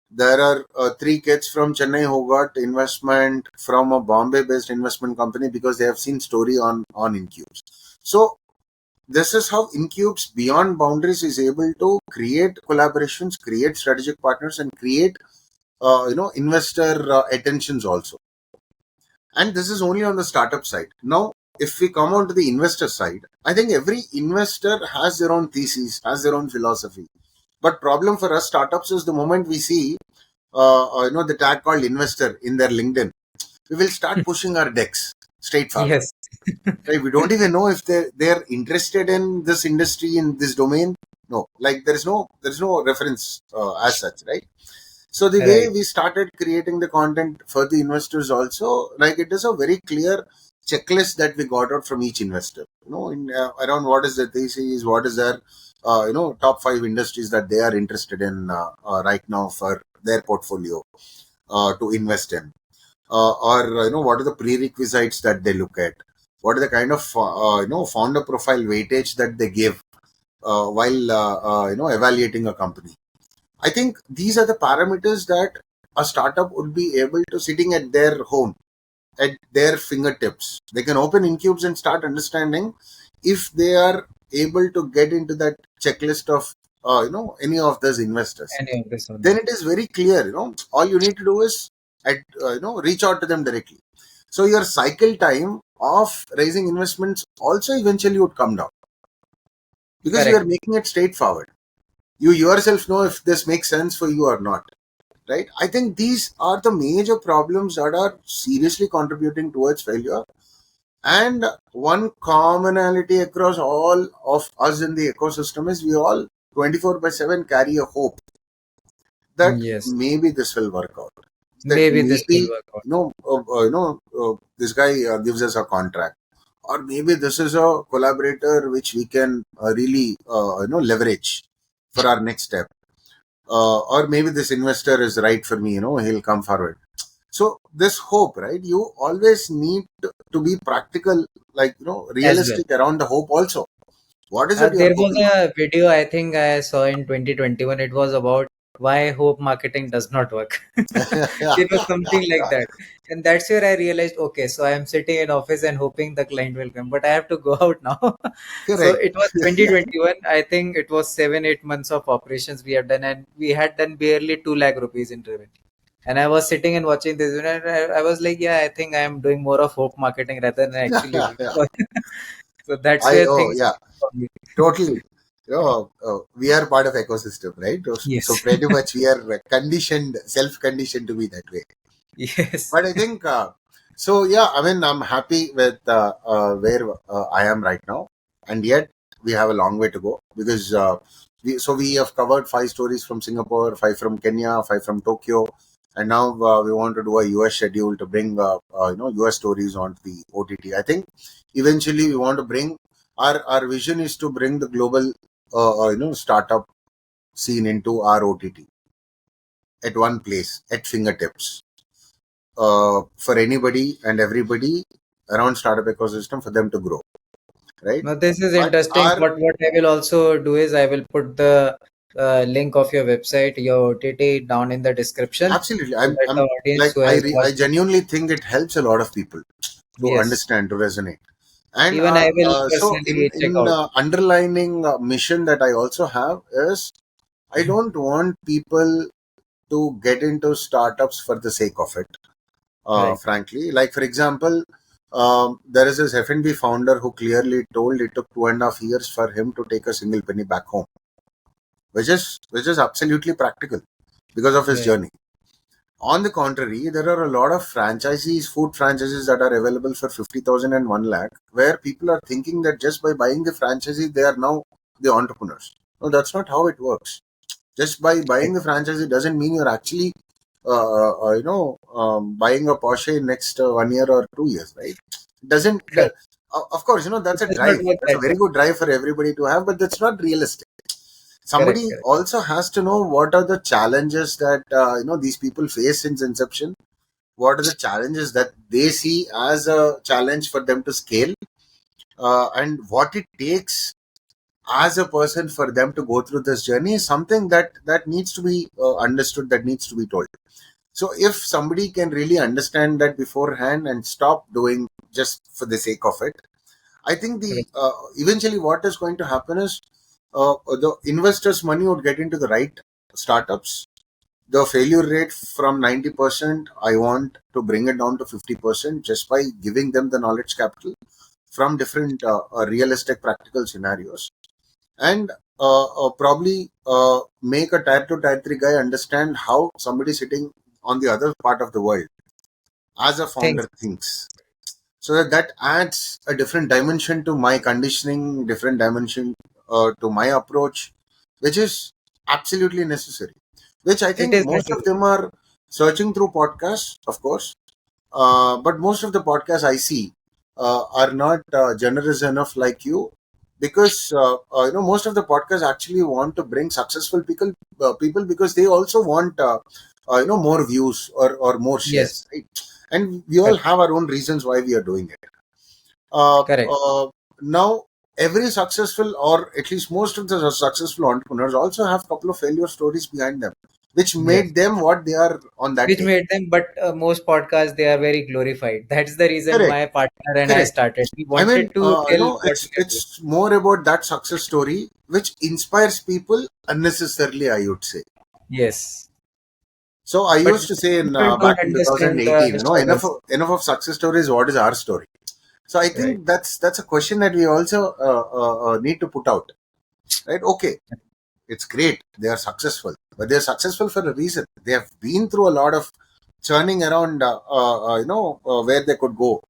There are three kids from Chennai who got investment from a Bombay-based investment company because they have seen story on Incubes. So this is how Incubes Beyond Boundaries is able to create collaborations, create strategic partners, and create investor attentions also. And this is only on the startup side. Now, if we come on to the investor side, I think every investor has their own thesis, has their own philosophy. But problem for us startups is the moment we see the tag called investor in their LinkedIn, we will start pushing our decks straight forward. Yes. Right? We don't even know if they're interested in this industry, in this domain. No, like there is no reference as such, right? So the way Right. we started creating the content for the investors also, like it is a very clear checklist that we got out from each investor. In around what is the thesis, what is their top five industries that they are interested in right now for their portfolio to invest in, or what are the prerequisites that they look at, what are the kind of founder profile weightage that they give while evaluating a company. I think these are the parameters that a startup would be able to, sitting at their home, at their fingertips, they can open Incubes and start understanding if they are able to get into that checklist of any of those investors. Any of this or Then not. it is very clear. All you need to do is reach out to them directly. So your cycle time of raising investments also eventually would come down because you are Correct. making it straightforward. You yourself know if this makes sense for you or not, right? I think these are the major problems that are seriously contributing towards failure. And one commonality across all of us in the ecosystem is we all 24 by 7 carry a hope that Yes. maybe this will work out. That Maybe this will maybe work out. this guy gives us a contract, or maybe this is a collaborator which we can really leverage for our next step, or maybe this investor is right for me. He'll come forward. So this hope, right? You always need to be practical, like As well. realistic around the hope also. What is it you're There was hoping? a video I think I saw in 2021. It was about why hope marketing does not work. It was something like that. And that's where I realized, okay, so I am sitting in office and hoping the client will come, but I have to go out now. So Correct. it was 2021. I think it was 7, 8 months of operations we have done, and we had done barely 2 lakh rupees in revenue. And I was sitting and watching this, and I was like, yeah, I think I am doing more of hope marketing rather than Yeah, actually yeah, doing yeah. it. So that's where Oh, things yeah, for me. totally. We are part of ecosystem, right? So Yes. pretty much we are conditioned, self-conditioned to be that way. Yes. But I think so. Yeah, I mean, I'm happy with where I am right now, and yet we have a long way to go because we have covered 5 stories from Singapore, 5 from Kenya, 5 from Tokyo, and now we want to do a US schedule to bring US stories onto the OTT. I think eventually we want to bring our vision is to bring the global startup scene into our OTT at one place at fingertips for anybody and everybody around startup ecosystem for them to grow, right? Now this is But interesting. our What I will also do is I will put the link of your website, your OTT, down in the description absolutely, so that the I'm audience like who has I watched it, genuinely think it helps a lot of people to yes, understand, to resonate, and even I will so in personally check out. underlining mission that I also have is I don't want people to get into startups for the sake of it. Right. Frankly, like for example, there is this F&B founder who clearly told it took 2.5 years for him to take a single penny back home, which is absolutely practical because of his Right. journey. On the contrary, there are a lot of franchisees, food franchises that are available for 50,000 and 1 lakh, where people are thinking that just by buying the franchisee, they are now the entrepreneurs. No, that's not how it works. Just by Right. buying the franchisee doesn't mean you're actually, buying a Porsche in next 1 year or 2 years, right? Doesn't Correct. of course, It that's a does not drive. work That's a that very way. good drive for everybody to have, but that's not realistic. Correct. Somebody Correct. also has to know what are the challenges that these people face since inception. What are the challenges that they see as a challenge for them to scale, and what it takes as a person for them to go through this journey is something that needs to be understood, that needs to be told. So if somebody can really understand that beforehand and stop doing just for the sake of it, I think the Correct. eventually what is going to happen is the investors money would get into the right startups. The failure rate from 90%, I want to bring it down to 50% just by giving them the knowledge capital from different realistic practical scenarios, and probably make a tier 2 tier 3 guy understand how somebody sitting on the other part of the world as a Thanks. founder thinks, so that adds a different dimension to my conditioning, different dimension to my approach, which is absolutely necessary, which I It think is most of necessary. them are searching through podcasts, of course. But most of the podcasts I see are not generous enough like you, because most of the podcasts actually want to bring successful people because they also want more views or more shares, Yes. right? And we all Correct. have our own reasons why we are doing it. Uh, Correct. uh, Now, every successful, or at least most of the successful entrepreneurs, also have a couple of failure stories behind them, which Yes. made them what they are on that Which day. made them, but most podcasts they are very glorified. That's the reason Correct. my partner and I Correct. started. We I mean, wanted to tell what it's we are doing. it's more about that success story which inspires people unnecessarily, I would say. Yes. So I But used to say in people don't back in understand the 2018, struggles. enough of success stories. What is our story? So I Right. think that's a question that we also need to put out, right? Okay, it's great they are successful, but they are successful for a reason. They have been through a lot of churning around, where they could go,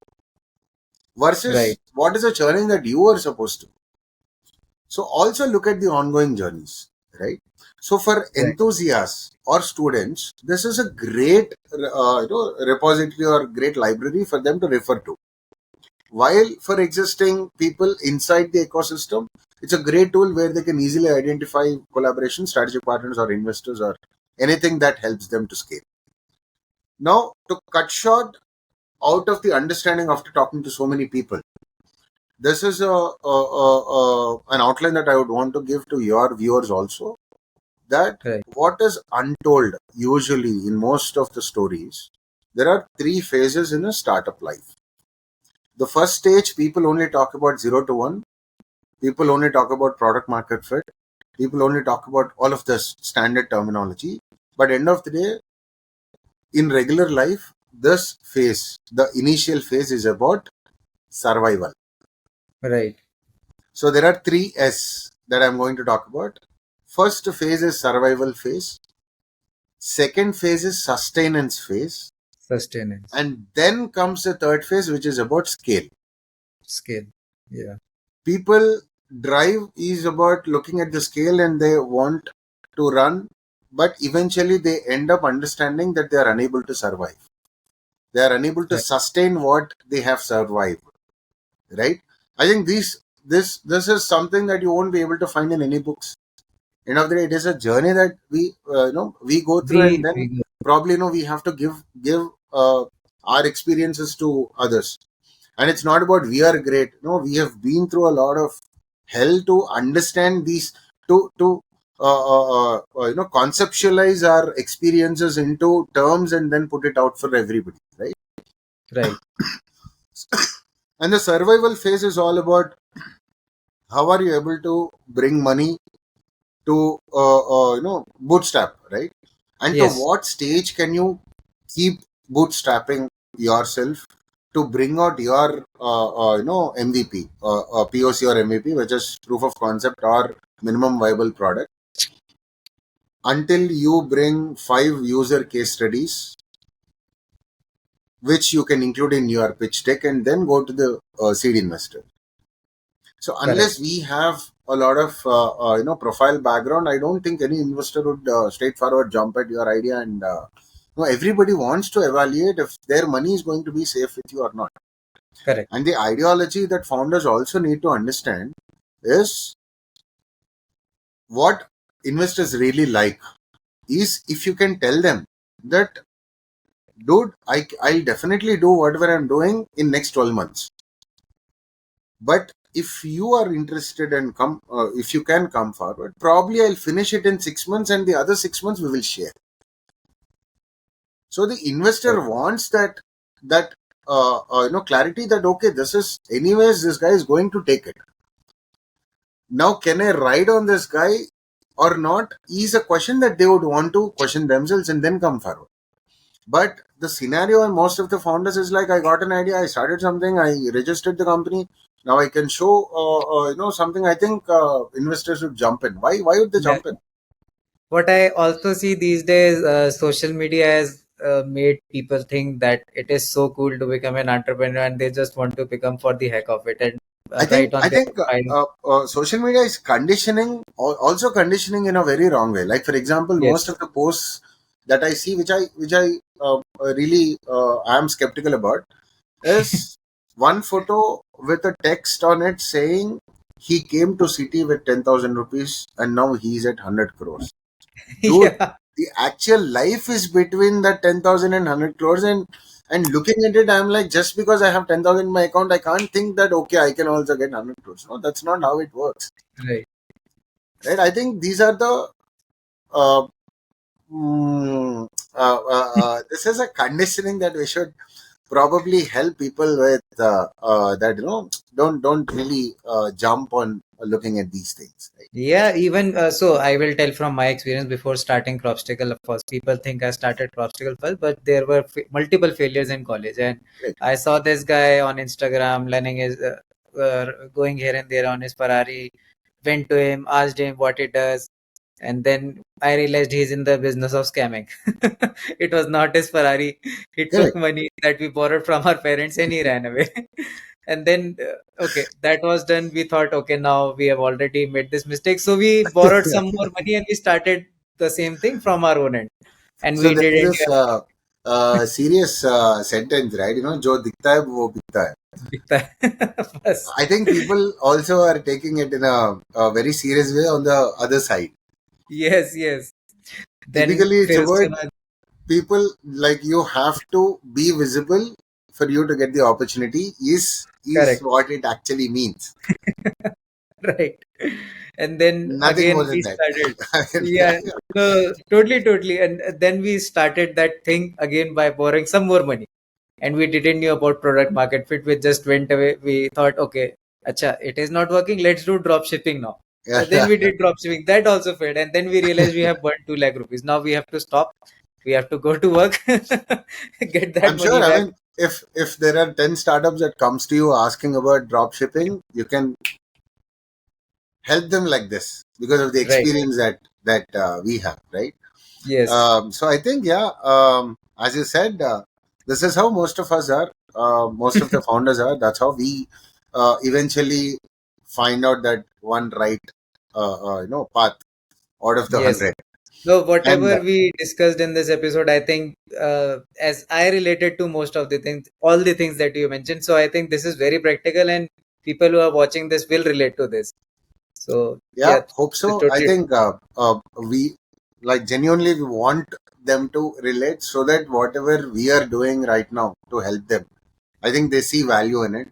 Right. versus what is the churning that you are supposed to. So also look at the ongoing journeys, right? So for Right. enthusiasts or students, this is a great repository or great library for them to refer to. While for existing people inside the ecosystem, it's a great tool where they can easily identify collaboration, strategic partners, or investors, or anything that helps them to scale. Now, to cut short out of the understanding after talking to so many people, this is an outline that I would want to give to your viewers also, that Right. what is untold usually in most of the stories, there are 3 phases in a startup life. The first stage, people only talk about 0 to 1, people only talk about product market fit, people only talk about all of this standard terminology, but end of the day, in regular life, this phase, the initial phase, is about survival. Right. So there are three S that I'm going to talk about. First phase is survival phase. Second phase is sustenance phase. Sustenance. And then comes the third phase, which is about scale. Scale. Yeah. People drive is about looking at the scale and they want to run, but eventually they end up understanding that they are unable to survive. They are unable to Right. sustain what they have survived. Right? I think this is something that you won't be able to find in any books. End of the day, it is a journey that we go through, and then We probably we have to give our experiences to others. And it's not about we are great. No, we have been through a lot of hell to understand these, to conceptualize our experiences into terms and then put it out for everybody, right? Right. And the survival phase is all about how are you able to bring money to bootstrap, right? And to Yes. what stage can you keep bootstrapping yourself to bring out your MVP, POC or MVP, which is proof of concept or minimum viable product, until you bring 5 user case studies, which you can include in your pitch deck, and then go to the seed investor. So Correct. unless we have a lot of profile background, I don't think any investor would straightforward jump at your idea. And everybody wants to evaluate if their money is going to be safe with you or not. Correct. And the ideology that founders also need to understand is what investors really like is if you can tell them that, dude, I'll definitely do whatever I'm doing in next 12 months. But if you are interested and come, if you can come forward, probably I'll finish it in 6 months, and the other 6 months we will share. So the investor Right. wants that clarity that, okay, this is anyways, this guy is going to take it. Now, can I ride on this guy or not? Is a question that they would want to question themselves and then come forward. But the scenario in most of the founders is like, I got an idea, I started something, I registered the company. Now I can show, something. I think investors would jump in. Why would they Yeah. jump in? What I also see these days, social media has made people think that it is so cool to become an entrepreneur, and they just want to become for the heck of it and I think write on I their think profile. social media is conditioning, also conditioning in a very wrong way. Like for example, most Yes. of the posts that I see, which I really am skeptical about, is one photo with a text on it saying he came to city with 10,000 rupees and now he's at 100 crores. Dude, Yeah. the actual life is between that 10,000 and 100 crores. And looking at it, I'm like, just because I have 10,000 in my account, I can't think that, okay, I can also get 100 crores. No, that's not how it works. Right. Right? I think these are the, uh, mm, this is a conditioning that we should probably help people with, that, don't really jump on looking at these things. Right? Yeah, even so, I will tell from my experience before starting Crobstacle. Of course, people think I started Crobstacle first, but there were multiple failures in college, and Right. I saw this guy on Instagram learning his going here and there on his Ferrari. Went to him, asked him what he does, and then I realized he's in the business of scamming. It was not his Ferrari. He took Correct. money that we borrowed from our parents and he ran away. And then, okay, that was done. We thought, okay, now we have already made this mistake. So we borrowed some more money and we started the same thing from our own end. And So we there is didn't this serious sentence, right? जो दिखता है वो बिकता है. have bus. I think people also are taking it in a very serious way on the other side. Yes, yes. Then Typically, it's फिर उसके about बाद people like you have to be visible for you to get the opportunity. Is correct. what it actually means. Right. And then Nothing more again than we that. started. Yeah, no, totally, totally. And then we started that thing again by borrowing some more money. And we didn't know about product market fit. We just went away. We thought, okay, acha, it is not working. Let's do drop shipping now. Then we did drop shipping. That also failed. And then we realized we have burned 2 lakh rupees. Now we have to stop. we have to go to work, get that I'm money sure. I back. mean, if there are 10 startups that comes to you asking about drop shipping, you can help them like this because of the Right. experience that we have, right? Yes. So I think, yeah, as you said, this is how most of us are. Most of the founders are. That's how we eventually find out that one right, path out of the Yes. 100. So And whatever we discussed in this episode, I think as I related to most of the things, all the things that you mentioned. So I think this is very practical, and people who are watching this will relate to this. So yeah, yeah, hope it's so. I totally think we like genuinely we want them to relate so that whatever we are doing right now to help them, I think they see value in it.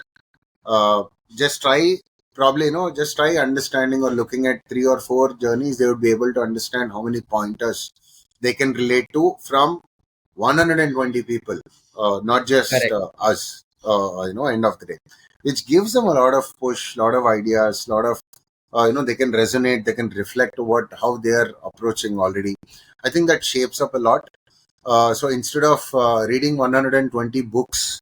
uh, just try probably just try understanding or looking at 3 or 4 journeys. They would be able to understand how many pointers they can relate to from 120 people, not just correct. us, end of the day, which gives them a lot of push, lot of ideas, lot of they can resonate, they can reflect what how they are approaching already. I think that shapes up a lot. So instead of reading 120 books,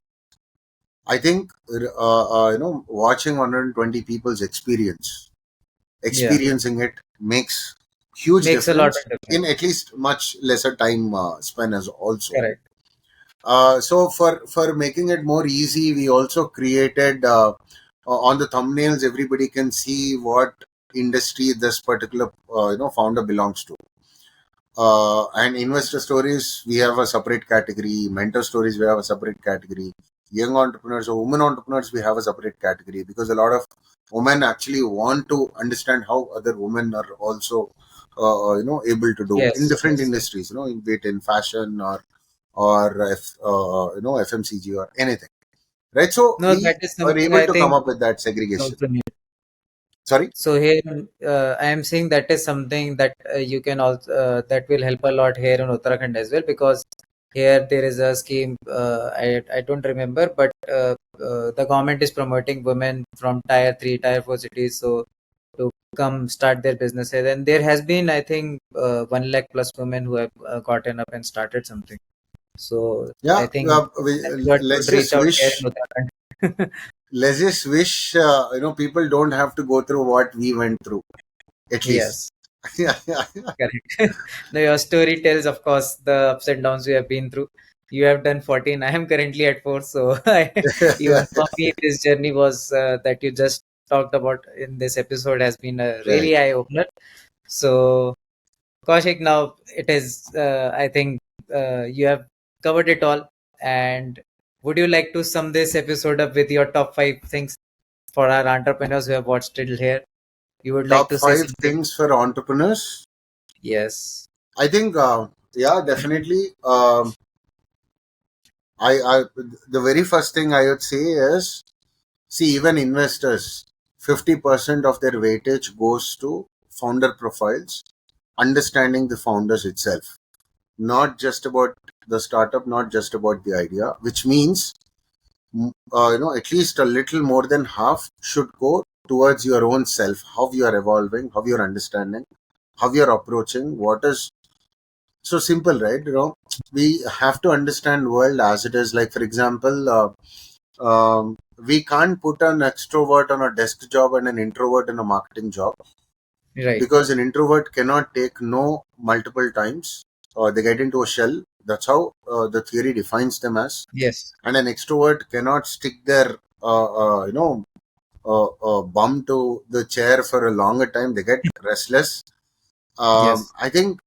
I think watching 120 people's Yeah, experiencing it makes huge makes a lot difference of difference. in at least much lesser time span as also. Correct. So for making it more easy, we also created on the thumbnails. Everybody can see what industry this particular founder belongs to. And investor stories, we have a separate category. Mentor stories, we have a separate category. Young entrepreneurs or women entrepreneurs, we have a separate category because a lot of women actually want to understand how other women are also, able to do in Yes. different Yes. industries. Be it in fashion or FMCG or anything, right? So No, that we is are something able I to come think up with that is segregation. also new. Sorry. So here, I am saying that is something that you can also that will help a lot here in Uttarakhand as well, because here there is a scheme. I don't remember, but the government is promoting women from tier 3, tier 4 cities, so to come start their businesses. And there has been, I think, 1 lakh plus women who have gotten up and started something. So Yeah. I think everyone Let's should reach just out here wish in Uttarakhand. people don't have to go through what we went through, at least. Yes. Yeah. Correct. No, your story tells, of course, the ups and downs you have been through. You have done 14. I am currently at 4. So even for me, this journey was that you just talked about in this episode has been a Right. really eye opener. So, Kaushik, now it is, I think you have covered it all. And would you like to sum this episode up with your top 5 things for our entrepreneurs who have watched till here? You would like Top to say five something? things for entrepreneurs. Yes. I think, yeah, definitely. I the very first thing I would say is, see, even investors, 50% of their weightage goes to founder profiles, understanding the founders itself, not just about the startup, not just about the idea, which means at least a little more than half should go towards your own self, how you are evolving, how you're understanding, how you're approaching what is so simple, right? We have to understand world as it is. Like, for example, we can't put an extrovert on a desk job and an introvert in a marketing job, Right. because an introvert cannot take no multiple times, or they get into a shell. That's how the theory defines them as. Yes. And an extrovert cannot stick their bum to the chair for a longer time. They get restless. Yes. I think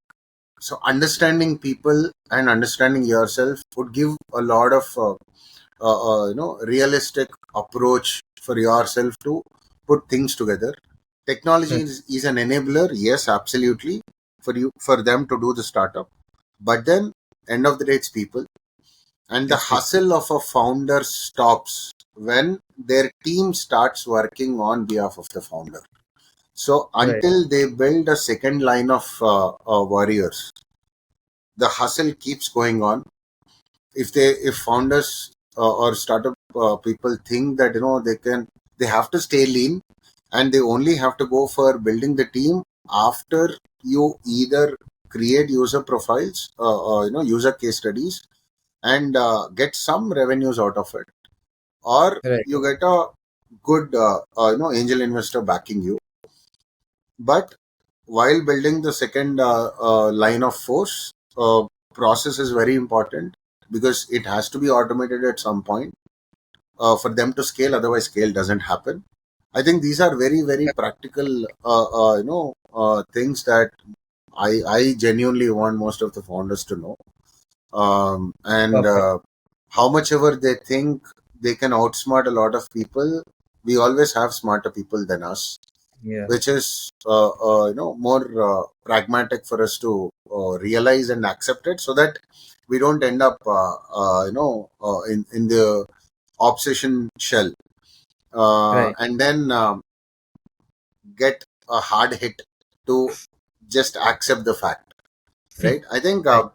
so. Understanding people and understanding yourself would give a lot of realistic approach for yourself to put things together. Technology Correct. is an enabler, yes, absolutely, for them to do the startup. But then, end of the day, it's people, and the It's people. hustle of a founder stops when their team starts working on behalf of the founder. So Right. until they build a second line of warriors, the hustle keeps going on. If founders or startup people think that they have to stay lean and they only have to go for building the team after you either create user profiles, user case studies, and get some revenues out of it, or Right. you get a good angel investor backing you. But while building the second line of force, process is very important, because it has to be automated at some point for them to scale. Otherwise, scale doesn't happen. I think these are very, very practical, things that I genuinely want most of the founders to know. And Perfect. how much ever they think they can outsmart a lot of people, we always have smarter people than us, Yeah. which is more pragmatic for us to realize and accept it, so that we don't end up in the obsession shell, Right. and then get a hard hit to just accept the fact, right? I think Right.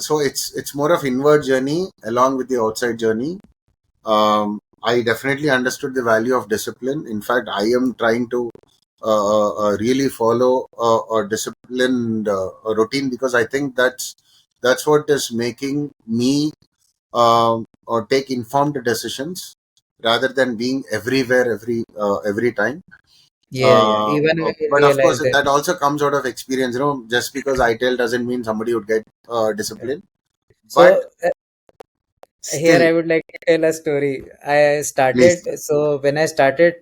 so it's more of inward journey along with the outside journey. I definitely understood the value of discipline. In fact, I am trying to really follow a disciplined routine, because I think that's what is making me or take informed decisions rather than being everywhere every time. Yeah. Yeah. Even I But of course, realized that. that also comes out of experience. Just because I tell doesn't mean somebody would get Right. discipline. But So here still, I would like to tell a story. I started, please, so when I started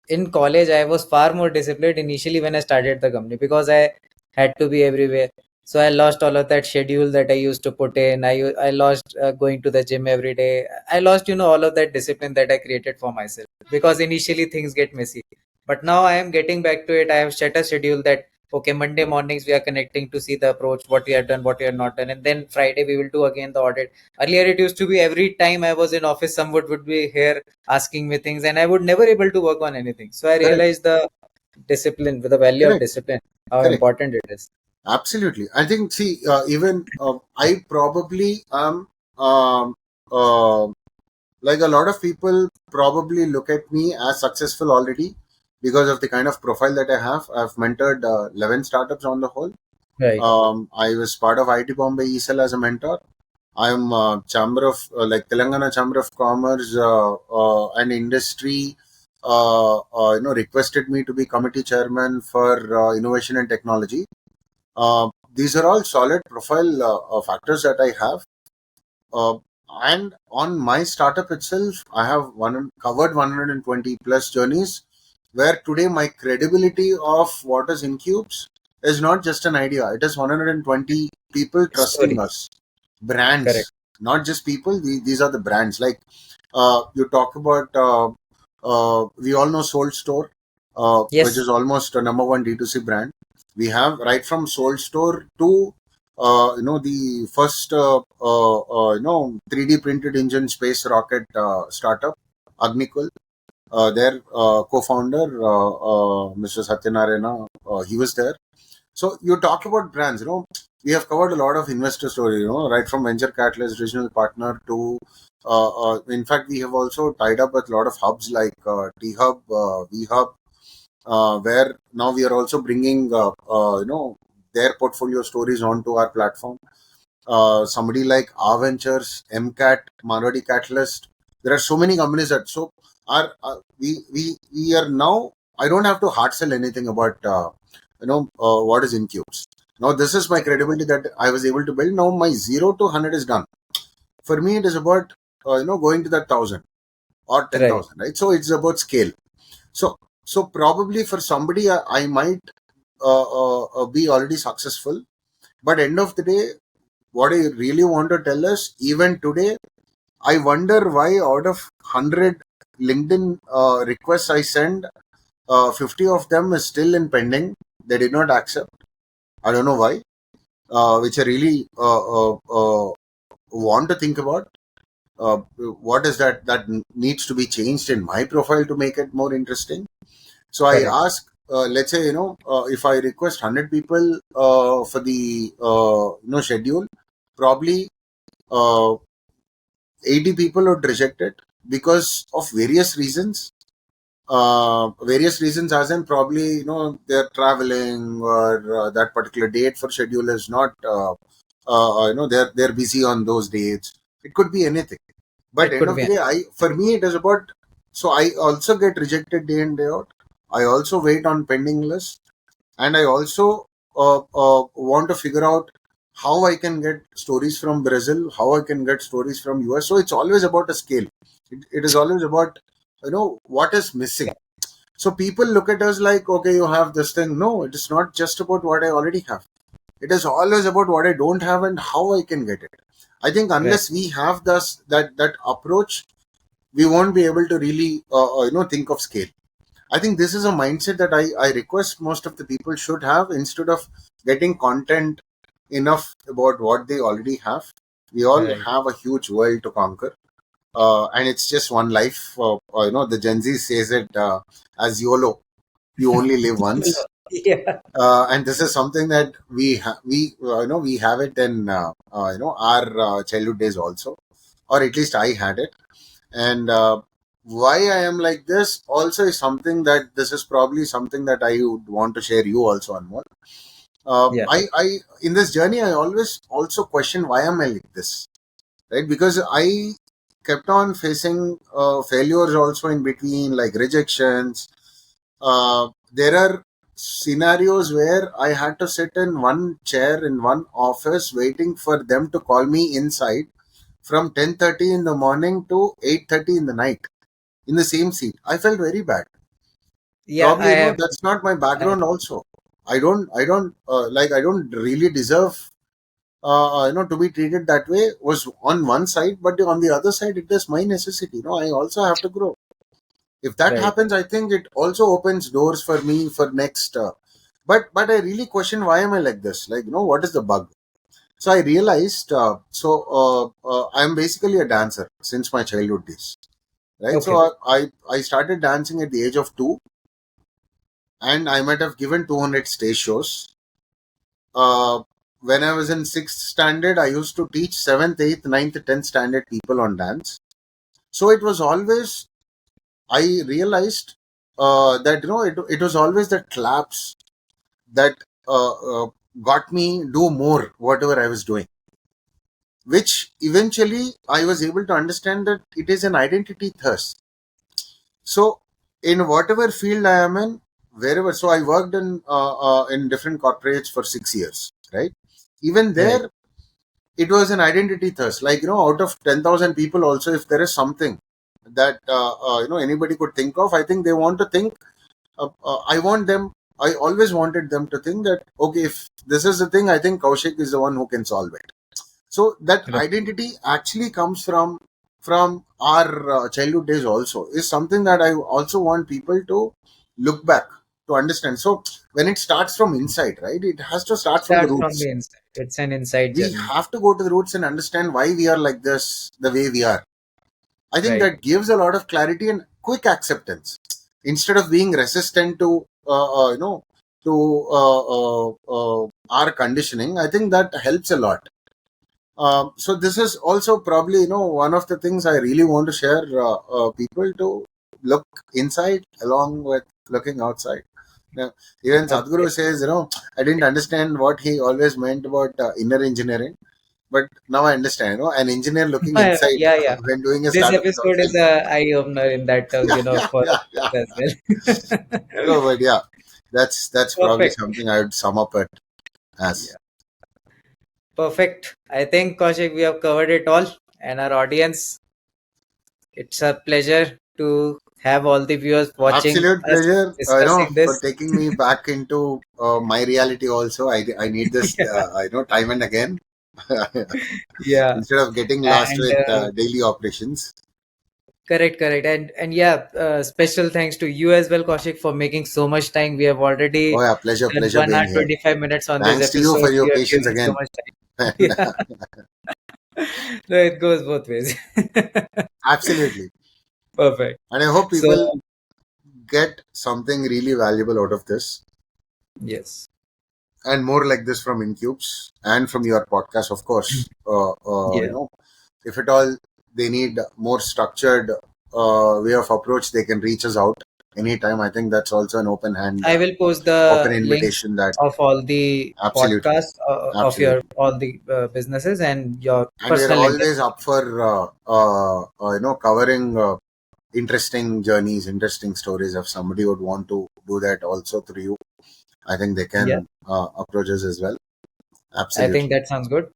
in college, I was far more disciplined initially when I started the company, because I had to be everywhere. So I lost all of that schedule that I used to put in. I lost going to the gym every day. I lost, all of that discipline that I created for myself, because initially things get messy. But now I am getting back to it. I have set a schedule that, okay, Monday mornings we are connecting to see the approach, what we have done, what we have not done, and then Friday we will do again the audit. Earlier it used to be every time I was in office, someone would be here asking me things, and I would never able to work on anything. So I correct, realized the discipline, the value of correct, discipline, how correct. important it is. Absolutely. I think, see, even I probably am, um, uh, like a lot of people probably look at me as successful already because of the kind of profile that I have. I've mentored 11 startups on the whole. Right. I was part of IT Bombay ESL as a mentor. I'm Chamber of, like Telangana Chamber of Commerce and Industry, requested me to be committee chairman for innovation and technology. These are all solid profile factors that I have. Uh, and on my startup itself, I have covered 120 plus journeys, where today my credibility of what is Incubes is not just an idea. It is 120 people trusting Stories. us, brands, Correct. not just people. These are the brands. Like you talk about, we all know Soul Store, which Yes. is almost a number one D2C brand. We have right from Soul Store to the first 3D printed engine space rocket startup, Agnikul. Their co-founder, Mr. Satyanarayana, he was there. So you talk about brands. We have covered a lot of investor story. Right from venture capitalist, regional partner to, in fact, we have also tied up with a lot of hubs like T Hub, V Hub, where now we are also bringing their portfolio stories onto our platform. Somebody like R Ventures, MCAT, Marwadi Catalyst. There are so many companies that we are now. I don't have to hard sell anything about what is Incubes. Now this is my credibility that I was able to build. Now my 0 to 100 is done. For me, it is about going to that 1,000 or ten Right. thousand, right? So it's about scale. So so probably for somebody, I might be already successful, but end of the day, what I really want to tell is, even today, I wonder why out of 100 LinkedIn requests I send, 50 of them is still in pending. They did not accept. I don't know why, which I really want to think about. What is that needs to be changed in my profile to make it more interesting? So I Correct. ask, let's say, if I request 100 people for the schedule, probably uh, 80 people would reject it because of various reasons. various reasons, as in probably they're traveling, or that particular date for schedule is not they're busy on those dates. It could be anything, but It end could of be. the day, I for me it is about, so I also get rejected day in day out. I also wait on pending list, and I also want to figure out how I can get stories from Brazil, how I can get stories from US. So it's always about a scale. It is always about what is missing. So people look at us like, okay, you have this thing. No, it is not just about what I already have. It is always about what I don't have and how I can get it. I think Right. unless we have this that approach, we won't be able to really think of scale. I think this is a mindset that I request most of the people should have, instead of getting content enough about what they already have. We all Right. have a huge world to conquer, and it's just one life. The Gen Z says it as YOLO. You only live once, Yeah. and this is something that we have it in our childhood days also, or at least I had it. And why I am like this also is something that this is probably something that I would want to share you also, Anmol. Yeah. I in this journey I always also question why am I like this, right? Because I kept on facing failures also in between, like rejections. There are scenarios where I had to sit in one chair in one office waiting for them to call me inside from 10:30 in the morning to 8:30 in the night in the same seat. I felt very bad. Yeah. I Probably, have. that's not my I, background also. I don't really deserve, to be treated that way, was on one side, but on the other side, it is my necessity. I also have to grow. If that right. happens, I think it also opens doors for me for next, but I really question why am I like this? Like, what is the bug? So I realized, I'm basically a dancer since my childhood days, right? So Okay. I started dancing at the age of 2, and I might have given 200 stage shows. Uh, when I was in 6th standard, I used to teach 7th, 8th, ninth, 10th standard people on dance. So it was always, I realized that, it was always the claps that got me do more, whatever I was doing, which eventually I was able to understand that it is an identity thirst. So in whatever field I am in, wherever, so I worked in different corporates for 6 years, right? Even Right. there, it was an identity thirst. Like, out of 10,000 people, also, if there is something that anybody could think of, I think they want to think. I want them. I always wanted them to think that, okay, if this is the thing, I think Koushik is the one who can solve it. So that Right. identity actually comes from our childhood days also, is something that I also want people to look back to understand. So when it starts from inside, right, it has to start from the Starts from roots. the inside. It's an inside We journey. have to go to the roots and understand why we are like this, the way we are. I think Right. that gives a lot of clarity and quick acceptance, instead of being resistant to our conditioning. I think that helps a lot. So this is also probably one of the things I really want to share, people to look inside along with looking outside. Now, even Okay. Sadhguru says, I didn't understand what he always meant about inner engineering, but now I understand. An engineer looking inside Yeah. Yeah. when doing a This startup is episode also is a eye opener in that terms, yeah, yeah, for yeah, us yeah. as well. So, but yeah, that's probably Perfect. something I would sum up it as. Yeah. Perfect. I think, Kaushik, we have covered it all. And our audience, it's a pleasure to have all the viewers watching Absolute us pleasure, discussing for this. taking me back into my reality. Also, I need this, Yeah. time and again, Yeah. instead of getting lost And with daily operations. correct, correct. And yeah, special thanks to you as well, Kaushik, for making so much time. We have Oh already yeah, pleasure, done pleasure 1 hour being here. 25 minutes on this Thanks to you episode. for your You have patience given so again. much time. Yeah. No, it goes both ways. Absolutely, Perfect. and I hope So people get something really valuable out of this, yes. and more like this from Incubes and from your podcast, of course. Yeah. If at all they need more structured way of approach, they can reach us out. anytime. I think that's also an open hand, I will post open the links invitation. That of all the absolutely, podcasts of your absolutely. all the businesses and your And we're personal LinkedIn. always up for covering interesting journeys, interesting stories. If somebody would want to do that also through you, I think they Yeah, can approach us as well. I think Absolutely. that sounds good.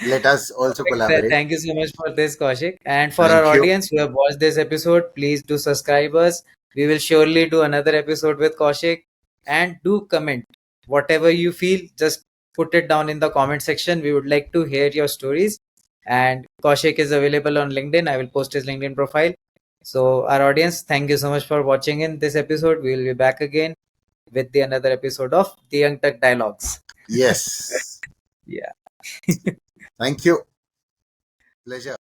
Let us also Perfect. collaborate. Thank you so much for this, Kaushik. And for our Thank you. audience who have watched this episode, please do subscribe us. We will surely do another episode with Kaushik. And do comment whatever you feel. Just put it down in the comment section. We would like to hear your stories. And Kaushik is available on LinkedIn. I will post his LinkedIn profile. So, our audience, thank you so much for watching in this episode. We will be back again with the another episode of the Young Turk Dialogues. Yes. Yeah. Thank you. Pleasure.